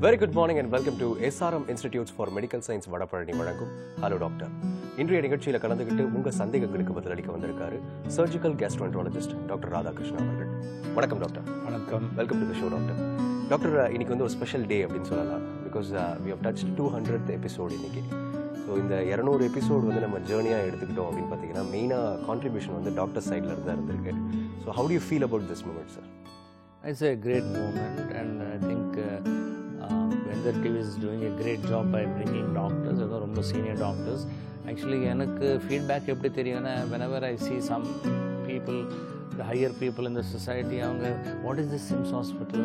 Very good morning and welcome to SRM Institutes for Medical Science Vadapalani வழங்கும் hello doctor. இன்றைய நிகழ்ச்சியில் கலந்துக்கிட்டு உங்கள் சந்தேகங்களுக்கு பதிலளிக்க வந்திருக்காரு சர்ஜிக்கல் கேஸ்ட்ரோஎன்ட்ராலஜிஸ்ட் டாக்டர் ராதாகிருஷ்ணன் அவர்கள். வணக்கம் டாக்டர். வணக்கம். Welcome to the show doctor. Doctor, இன்னைக்கு வந்து ஒரு ஸ்பெஷல் டே அப்படின்னு சொல்லலாம். Because we have touch 200th episode இன்னைக்கு. ஸோ இந்த 200 எபிசோடு வந்து நம்ம ஜேர்னியாக எடுத்துக்கிட்டோம் அப்படின்னு பார்த்தீங்கன்னா மெயினாக கான்ட்ரிபியூஷன் வந்து டாக்டர் சைடில் இருந்து தான் இருந்திருக்கு. So how do you feel about this moment sir? It's a great moment, and I think Vendor TV is doing a great job by bringing doctors, ரொம்ப senior doctors. Actually, எனக்கு feedback எப்படி தெரியும்னா, whenever I see some people, the higher people in the society, அவங்க what is this SIMS hospital,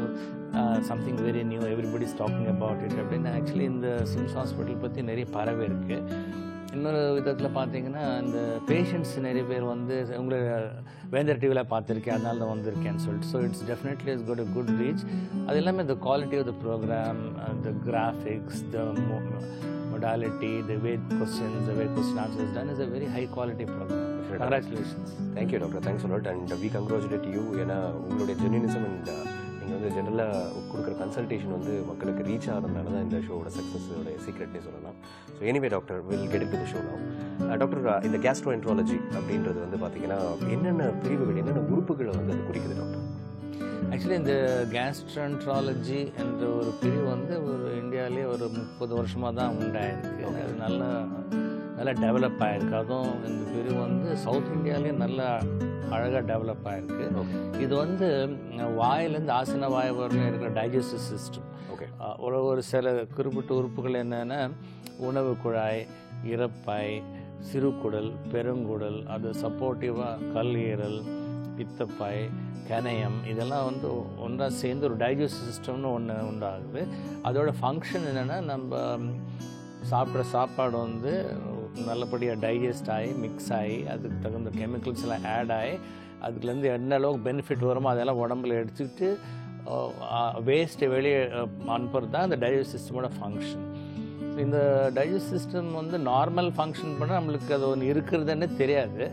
something very new, everybody is talking about it அப்படின்னு. Actually இந்த SIMS hospital பற்றி நிறைய பரவே இருக்குது. இன்னொரு விதத்தில் பார்த்தீங்கன்னா, இந்த பேஷண்ட்ஸ் நிறைய பேர் வந்து உங்களை வேந்தர் டிவியில் பார்த்துருக்கேன், அதனால தான் வந்திருக்கேன்னு சொல்லிட்டு. So it's definitely is good good reach. அது எல்லாமே the quality of the programme, the graphics, the modality, the way questions, the way question answers done is a very high quality program. Congratulations. Thank you doctor. Thanks a lot and we congratulate you. ஏன்னா உங்களுடைய ஜென்யூனிசம் and நீங்கள் வந்து ஜென்ரலாக கொடுக்குற consultation வந்து மக்களுக்கு reach ஆகிறதுனால தான் இந்த ஷோவோட சக்ஸஸோட சீக்ரெட்னே சொல்லலாம். So anyway doctor, will get in to the show now. Doctor, இந்த கேஸ்ட்ரோஎன்ட்ராலஜி அப்படின்றது வந்து பார்த்தீங்கன்னா என்னென்ன பிரிவுகள், என்னென்ன உறுப்புகளை வந்து அது குறிக்குது டாக்டர்? ஆக்சுவலி இந்த கேஸ்ட்ரோஎன்ட்ராலஜி என்ற ஒரு பிரிவு வந்து ஒரு இந்தியாவிலே ஒரு 30 வருஷமாக தான் உண்டாயிருக்கு. அது நல்லா டெவலப் ஆகிருக்கு. அதுவும் இந்த பிரிவு வந்து சவுத் இந்தியாவிலே நல்லா அழகாக டெவலப் ஆகிருக்கு. இது வந்து வாயிலேருந்து ஆசன வாய் வரலும் இருக்கிற டைஜஸ்டிவ் சிஸ்டம். ஒரு சில குறிப்பிட்ட உறுப்புகள் என்னென்னா உணவு குழாய், இரைப்பை, சிறுகுடல், பெருங்குடல், அது சப்போர்ட்டிவாக கல்லீரல், பித்தப்பை, கணையம், இதெல்லாம் வந்து ஒன்றா சேர்ந்து ஒரு டைஜஸ்டிவ் சிஸ்டம்னு ஒன்று உண்டாகுது. அதோட ஃபங்க்ஷன் என்னென்னா, நம்ம சாப்பிட்ற சாப்பாடு வந்து நல்லபடியாக டைஜஸ்ட் ஆகி மிக்ஸ் ஆகி அதுக்கு தகுந்த கெமிக்கல்ஸ் எல்லாம் ஆட் ஆகி அதுக்குலேருந்து என்ன அளவுக்கு பெனிஃபிட் வருமோ அதெல்லாம் உடம்புல எடுத்துக்கிட்டு வேஸ்ட்டை வெளியே அனுப்புறது தான் அந்த டைஜஸ்ட் சிஸ்டமோட ஃபங்க்ஷன். இந்த டைஜஸ்ட் சிஸ்டம் வந்து நார்மல் ஃபங்க்ஷன் பண்ணால் நம்மளுக்கு அது ஒன்று இருக்கிறதுன்னு தெரியாது.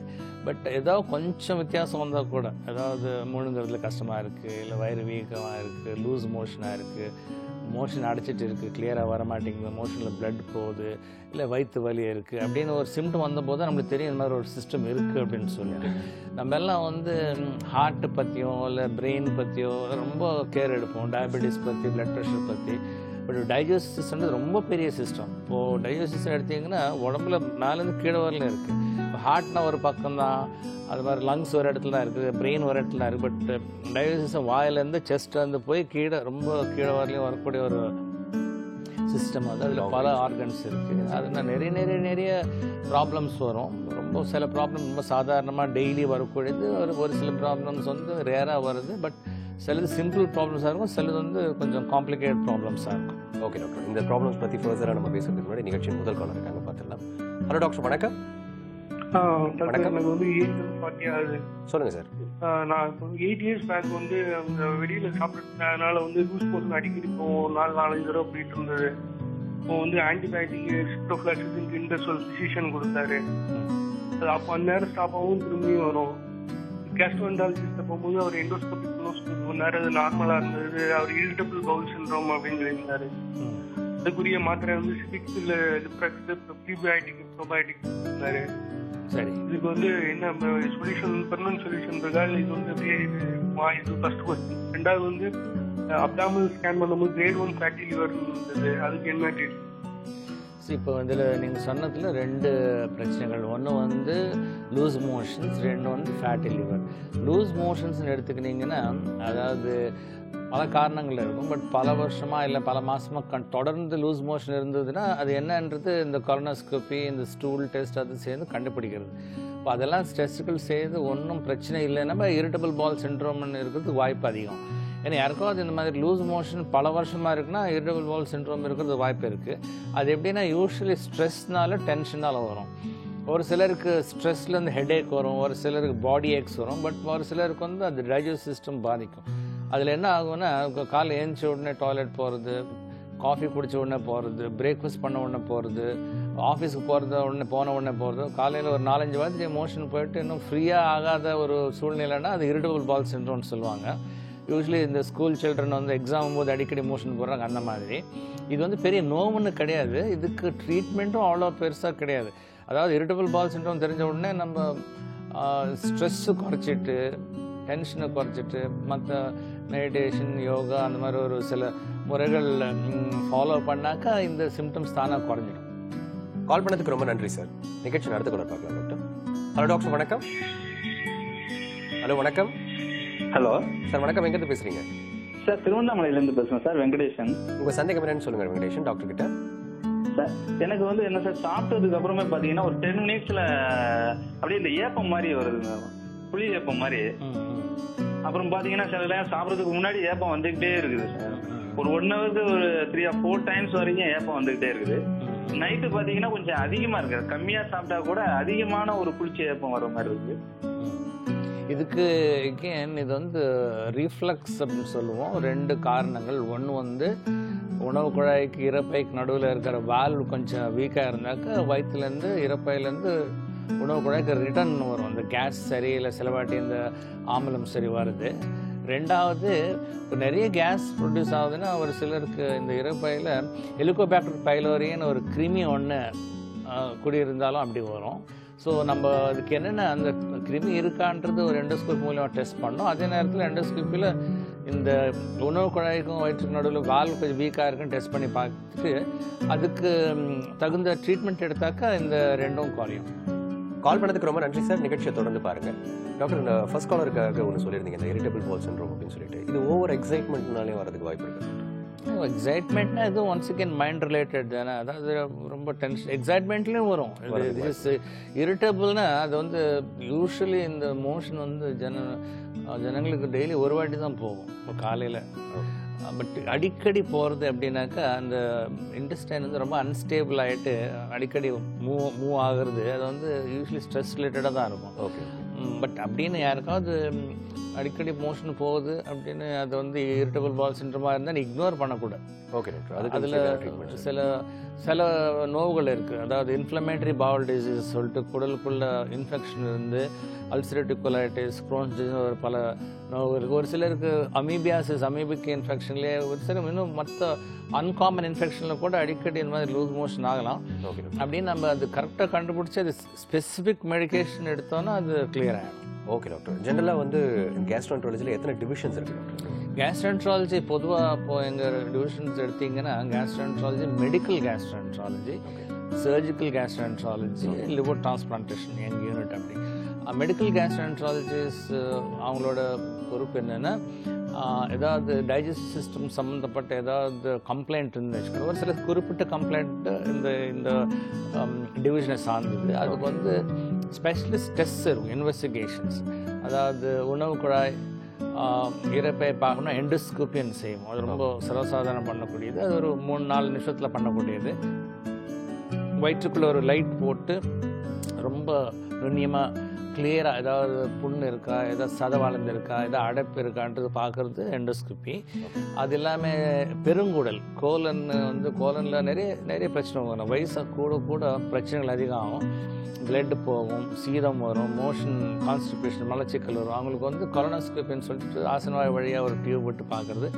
பட் ஏதாவது கொஞ்சம் வித்தியாசம் வந்தால் கூட, ஏதாவது முழுங்கிறதுல கஷ்டமாக இருக்குது, இல்லை வயிறு வீக்கமாக இருக்குது, லூஸ் மோஷனாக இருக்குது, மோஷன் அடைச்சிட்டு இருக்குது, கிளியராக வரமாட்டேங்குது, மோஷனில் பிளட் போகுது, இல்லை வயிற்று வலி இருக்குது அப்படின்னு ஒரு சிம்டம் வந்தபோது தான் நம்மளுக்கு தெரியும் இந்த மாதிரி ஒரு சிஸ்டம் இருக்குது அப்படின்னு சொல்லிட்டு. நம்ம எல்லாம் வந்து ஹார்ட்டு பற்றியோ இல்லை பிரெயின் பற்றியோ ரொம்ப கேர் எடுப்போம், டயபெட்டிஸ் பற்றி, பிளட் ப்ரெஷர் பற்றி. பட் டைஜஸ்ட் சிஸ்டம்ன்றது ரொம்ப பெரிய சிஸ்டம். இப்போது டைஜஸ்ட் சிஸ்டம் எடுத்திங்கன்னா உடம்புல மேலேருந்து கீழே வரலாம் இருக்குது. இப்போ ஹார்ட்னா ஒரு பக்கம்தான், அது மாதிரி லங்ஸ் ஒரு இடத்துல தான் இருக்குது, பிரெயின் ஒரு இடத்துல தான் இருக்குது. பட் டைஜஸ்ட் சிஸ்டம் வாயிலேருந்து செஸ்ட்லேருந்து போய் கீழே ரொம்ப கீழே வரலையும் வரக்கூடிய ஒரு சிஸ்டம். அது அதில் பல ஆர்கன்ஸ் இருக்குது. அதில் நிறைய ப்ராப்ளம்ஸ் வரும். ரொம்ப சில ப்ராப்ளம் ரொம்ப சாதாரணமாக டெய்லி வரக்கூடியது, ஒரு சில ப்ராப்ளம்ஸ் வந்து ரேராக வருது. பட் சிலது சிம்பிள் ப்ராப்ளம்ஸாக இருக்கும், சிலது வந்து கொஞ்சம் காம்ப்ளிகேட் ப்ராப்ளம்ஸாக இருக்கும். ஓகே டாக்டர், இந்த ப்ராப்ளம்ஸ் பற்றி ஃபர்தராக நம்ம பேசுறதுக்கு முன்னாடி நிகழ்ச்சியின் முதல் காலம் இருக்காங்க, பார்த்துடலாம். ஹலோ டாக்டர், வணக்கம். வணக்கம். எனக்கு வந்து 40 ஆகுது. சொல்லுங்கள் சார். நான் 8 இயர்ஸ் பேக் வந்து அந்த வெளியில் சாப்பிட்றதுனால வந்து லூஸ் மோஷன் அடிக்கடி இப்போ 4-5 தடவை போயிட்டு இருந்தது. இப்போ வந்து ஆன்டிபயோட்டிக் சிப்ரோஃப்ளாக்சின் இண்டஸ்ட்ரியல் ஃபிசிஷியன் கொடுத்தாரு. அது அப்போ அந்நேரம் ஸ்டாப் ஆகும், திரும்பியும் வரும். கேஸ்ட்ரோஎன்ட்ராலஜிஸ்ட்டை போகும்போது அவர் எண்டோஸ்கோபிக் நேரம் அது நார்மலாக இருந்தது. அவர் இரிட்டபிள் பவுல் சிண்ட்ரோம் அப்படின்னு சொல்லியிருந்தாரு. அதுக்குரிய மாத்திரை வந்து சிபிக்ஸ் இல்லை ப்ரீபயோட்டிக் ப்ரோபயோட்டிக் இருந்தாரு. சரி, இதுக்கு வந்து என்ன சொல்யூஷன், பெர்மனன்ட் சொல்யூஷன் இருக்கா இல்லை இது வந்து அப்படியே இது ஃபர்ஸ்ட் கொஸ்டின். ரெண்டாவது வந்து அப்டாமல் ஸ்கேன் பண்ணும்போது கிரேட் 1 ஃபேட்டி லிவர் இருந்தது, அதுக்கு என்ன ட்ரீட்மெண்ட்? இப்போ இதில் நீங்கள் சொன்னதில் 2 பிரச்சனைகள். ஒன்று வந்து லூஸ் மோஷன்ஸ், 2 வந்து ஃபேட்டி லிவர். லூஸ் மோஷன்ஸ்னு எடுத்துக்கிட்டிங்கன்னா, அதாவது பல காரணங்கள் இருக்கும். பட் பல வருஷமாக இல்லை பல மாதமாக தொடர்ந்து லூஸ் மோஷன் இருந்ததுன்னா அது என்னன்றது இந்த கொலனோஸ்கோபி, இந்த ஸ்டூல் டெஸ்ட் அது சேர்ந்து கண்டுபிடிக்கிறது. இப்போ அதெல்லாம் டெஸ்ட்டுகள் செய்து ஒன்றும் பிரச்சனை இல்லைன்னா இரிட்டபிள் பவுல் சிண்ட்ரோம்னு இருக்கிறதுக்கு வாய்ப்பு அதிகம். ஏன்னா யாருக்காவது இந்த மாதிரி லூஸ் மோஷன் பல வருஷமாக இருக்குன்னா இரிட்டபிள் பவுல் சிண்ட்ரோம் இருக்கிறது வாய்ப்பு இருக்குது. அது எப்படின்னா யூஸ்வலி ஸ்ட்ரெஸ்னால டென்ஷனால் வரும். ஒரு சிலருக்கு ஸ்ட்ரெஸ்லேருந்து ஹெடேக் வரும், ஒரு சிலருக்கு பாடி ஏக்ஸ் வரும். பட் ஒரு சிலருக்கு வந்து அது டைஜஸ்ட் சிஸ்டம் பாதிக்கும். அதில் என்ன ஆகும்னா, காலை ஏஞ்சி உடனே டாய்லெட் போகிறது, காஃபி குடித்த உடனே போகிறது, பிரேக்ஃபாஸ்ட் பண்ண உடனே போகிறது, ஆஃபீஸுக்கு போன உடனே போகிறது, காலையில் ஒரு 4-5 வாரத்துக்கு மோஷன் போயிட்டு இன்னும் ஃப்ரீயாக ஆகாத ஒரு சூழ்நிலைன்னா அது இரிட்டபிள் பவுல் சிண்ட்ரோம்னு சொல்லுவாங்க. யூஸ்வலி இந்த ஸ்கூல் சில்ட்ரன் வந்து எக்ஸாம் போது அடிக்கடி மோஷன் போடுறாங்க அந்த மாதிரி. இது வந்து பெரிய நோவுன்னு கிடையாது, இதுக்கு ட்ரீட்மெண்ட்டும் அவ்வளோ பெருசாக கிடையாது. அதாவது இரிட்டபிள் பவுல் சிண்ட்ரோம் தெரிஞ்ச உடனே நம்ம ஸ்ட்ரெஸ்ஸு குறைச்சிட்டு டென்ஷனை குறைச்சிட்டு மற்ற மெடிடேஷன் யோகா அந்த மாதிரி ஒரு சில முறைகள் ஃபாலோ பண்ணாக்கா இந்த சிம்டம்ஸ் தானாக குறைஞ்சிடும். கால் பண்ணதுக்கு ரொம்ப நன்றி சார். நிகழ்ச்சி நடத்த கொள்ள பார்க்கலாம் டாக்டர். ஹலோ டாக்டர், வணக்கம். ஹலோ வணக்கம். ஹலோ சார் வணக்கம், எங்கேருந்து பேசுறீங்க? சார் திருவண்ணாமலையிலேருந்து பேசுகிறேன் சார், வெங்கடேஷன். உங்கள் சந்தேகம் என்னன்னு சொல்லுங்கள் வெங்கடேஷன் டாக்டர் கிட்ட. சார் எனக்கு வந்து என்ன சார், சாப்பிட்டதுக்கு அப்புறமே பார்த்தீங்கன்னா ஒரு 10 மினிட்ஸில் அப்படியே இந்த ஏப்பம் மாதிரி வருதுங்க, புளி ஏப்பம் மாதிரி. அப்புறம் பார்த்தீங்கன்னா சில நேரம் சாப்பிட்றதுக்கு முன்னாடி ஏப்பம் வந்துக்கிட்டே இருக்குது சார். ஒரு 1 ஹவருக்கு ஒரு 3 or 4 டைம்ஸ் வரைக்கும் ஏப்பம் வந்துக்கிட்டே இருக்குது. நைட்டு பார்த்தீங்கன்னா கொஞ்சம் அதிகமாக இருக்குது, கம்மியாக சாப்பிட்டா கூட அதிகமான ஒரு குளிர்ச்சி ஏப்பம் வர மாதிரி இருக்குது. இதுக்கு again இது வந்து ரீஃப்ளக்ஸ் அப்படின்னு சொல்லுவோம். 2 காரணங்கள். ஒன்று வந்து உணவு குழாய்க்கு இறப்பைக்கு நடுவில் இருக்கிற வால்வ் கொஞ்சம் வீக்காக இருந்தாக்கா வயிற்றுலேருந்து இறப்பையிலேருந்து உணவு குழாய்க்கு ரிட்டர்ன் வரும். அந்த கேஸ் சரி இல்லை சில வாட்டி இந்த ஆம்பலம் சரி வருது. 2வது நிறைய கேஸ் ப்ரொடியூஸ் ஆகுதுன்னா ஒரு சிலருக்கு இந்த இறப்பையில் ஹெலிகோபாக்டர் பைலோரின்னு ஒரு கிருமி ஒன்று குடியிருந்தாலும் அப்படி வரும். ஸோ நம்ம அதுக்கு என்னென்ன அந்த கிருமி இருக்கான்றது ஒரு எண்டோஸ்கோப் மூலமாக டெஸ்ட் பண்ணோம். அதே நேரத்தில் எண்டோஸ்கோப்பில் இந்த உணவு குழாய்க்கும் வயிற்றுக்கு நடுவில் வால்வ் கொஞ்சம் வீக்காக இருக்குன்னு டெஸ்ட் பண்ணி பார்த்துட்டு அதுக்கு தகுந்த ட்ரீட்மெண்ட் எடுத்தாக்கா இந்த 2ம் குறையும். கால் பண்ணதுக்கு ரொம்ப நன்றி சார். நிகழ்ச்சியை தொடர்ந்து பாருங்க டாக்டர். இந்த ஃபர்ஸ்ட் காலருக்காக ஒன்று சொல்லியிருந்தீங்க, இந்த இரிட்டபிள் பவுல் சிண்ட்ரோம் அப்படின்னு சொல்லிட்டு. இது ஓவர் எக்ஸைட்மெண்ட்னாலே வரதுக்கு வாய்ப்பு இருக்கு? எக்ஸைட்மெண்ட்னா இது ஒன்ஸ் அகேன் மைண்ட் ரிலேட்டட் தானே. அதாவது ரொம்ப டென்ஷன் எக்ஸைட்மெண்ட்லேயும் வரும். இது இரிட்டபிள்னா அது வந்து யூஸ்வலி இந்த மோஷன் வந்து ஜனங்களுக்கு டெய்லி ஒரு வாட்டி தான் போகும் இப்போ காலையில். பட் அடிக்கடி போகிறது அப்படின்னாக்கா அந்த இன்டெஸ்டைன் வந்து ரொம்ப அன்ஸ்டேபிள் ஆகிட்டு அடிக்கடி மூவ் ஆகுறது. அது வந்து யூஸ்வலி ஸ்ட்ரெஸ் ரிலேட்டடாக தான் இருக்கும். ஓகே. பட் அப்படின்னு யாருக்காவது அடிக்கடி மோஷன் போகுது அப்படின்னு அது வந்து இரிட்டபிள் பவுல் சிண்ட்ரோமாக இருந்தால் இக்னோர் பண்ணக்கூடாது. Okay doctor. அதில் சில நோவுகள் இருக்குது. அதாவது இன்ஃப்ளமேட்டரி பவுல் டிசீஸ் சொல்லிட்டு குடலுக்குள்ள இன்ஃபெக்ஷன் இருந்து அல்சரேட்டிவ் கொலைட்டிஸ், க்ரோன்ஸ் டிசீஸ், ஒரு பல நோவு இருக்குது. ஒரு சிலருக்கு அமீபியாசிஸ், அமீபிக் இன்ஃபெக்ஷன்லேயே ஒரு சிலர் இன்னும் மற்ற அன்காமன் இன்ஃபெக்ஷனில் கூட அடிக்கடி இந்த மாதிரி லூஸ் மோஷன் ஆகலாம். அப்படின்னு நம்ம அது கரெக்டாக கண்டுபிடிச்சி அது ஸ்பெசிஃபிக் மெடிக்கேஷன் எடுத்தோன்னா அது கிளியர் ஆகிடும். Okay doctor. ஜென்ரலாக வந்து கேஸ்ட்ரோஎன்ட்ராலஜியில் எத்தனை டிவிஷன்ஸ் இருக்குது டாக்டர்? கேஸ்ட்ரோஎன்ட்ராலஜி பொதுவாக இப்போது எங்கள் டிவிஷன்ஸ் எடுத்திங்கன்னா gastroenterology, medical gastroenterology, surgical gastroenterology, liver transplantation எங்கள் யூனிட். அப்படி மெடிக்கல் கேஸ்ட்ரோஎன்ட்ராலஜிஸ் அவங்களோட பொறுப்பு என்னென்னா ஏதாவது டைஜஸ்டிவ் சிஸ்டம் சம்மந்தப்பட்ட ஏதாவது கம்ப்ளைண்ட் இருந்து வச்சுக்கணும். ஒரு சில குறிப்பிட்ட கம்ப்ளைண்ட்டு இந்த டிவிஷனை சார்ந்தது. அதுக்கு வந்து ஸ்பெஷலிஸ்ட் டெஸ்ட் இருக்கும், இன்வெஸ்டிகேஷன்ஸ். அதாவது உணவு குழாய் இறப்பை பார்க்கணும், எண்டோஸ்கோப்பின்னு செய்வோம். அது ரொம்ப சர்வசாதாரணம் பண்ணக்கூடியது. அது ஒரு 3-4 நிமிஷத்தில் பண்ணக்கூடியது. வயிற்றுக்குள்ளே ஒரு லைட் போட்டு ரொம்ப நுண்ணியமாக கிளியராக ஏதாவது புண்ணு இருக்கா, ஏதாவது சதை வளர்ந்து இருக்கா, ஏதாவது அடைப்பு இருக்கான்றது பார்க்குறது எண்டோஸ்கோப்பி. அது இல்லாமல் பெருங்குடல், கோலனில் நிறைய பிரச்சனை வரும். வயசாக கூட பிரச்சனைகள் அதிகம் ஆகும். பிளட் போகும், சீதம் வரும், மோஷன் கான்ஸ்டிபேஷன், மலச்சிக்கல் வரும். அவங்களுக்கு வந்து கொலனோஸ்கோப்பின்னு சொல்லிட்டு ஆசனவாய் வழியாக ஒரு டியூப் விட்டு பார்க்குறது.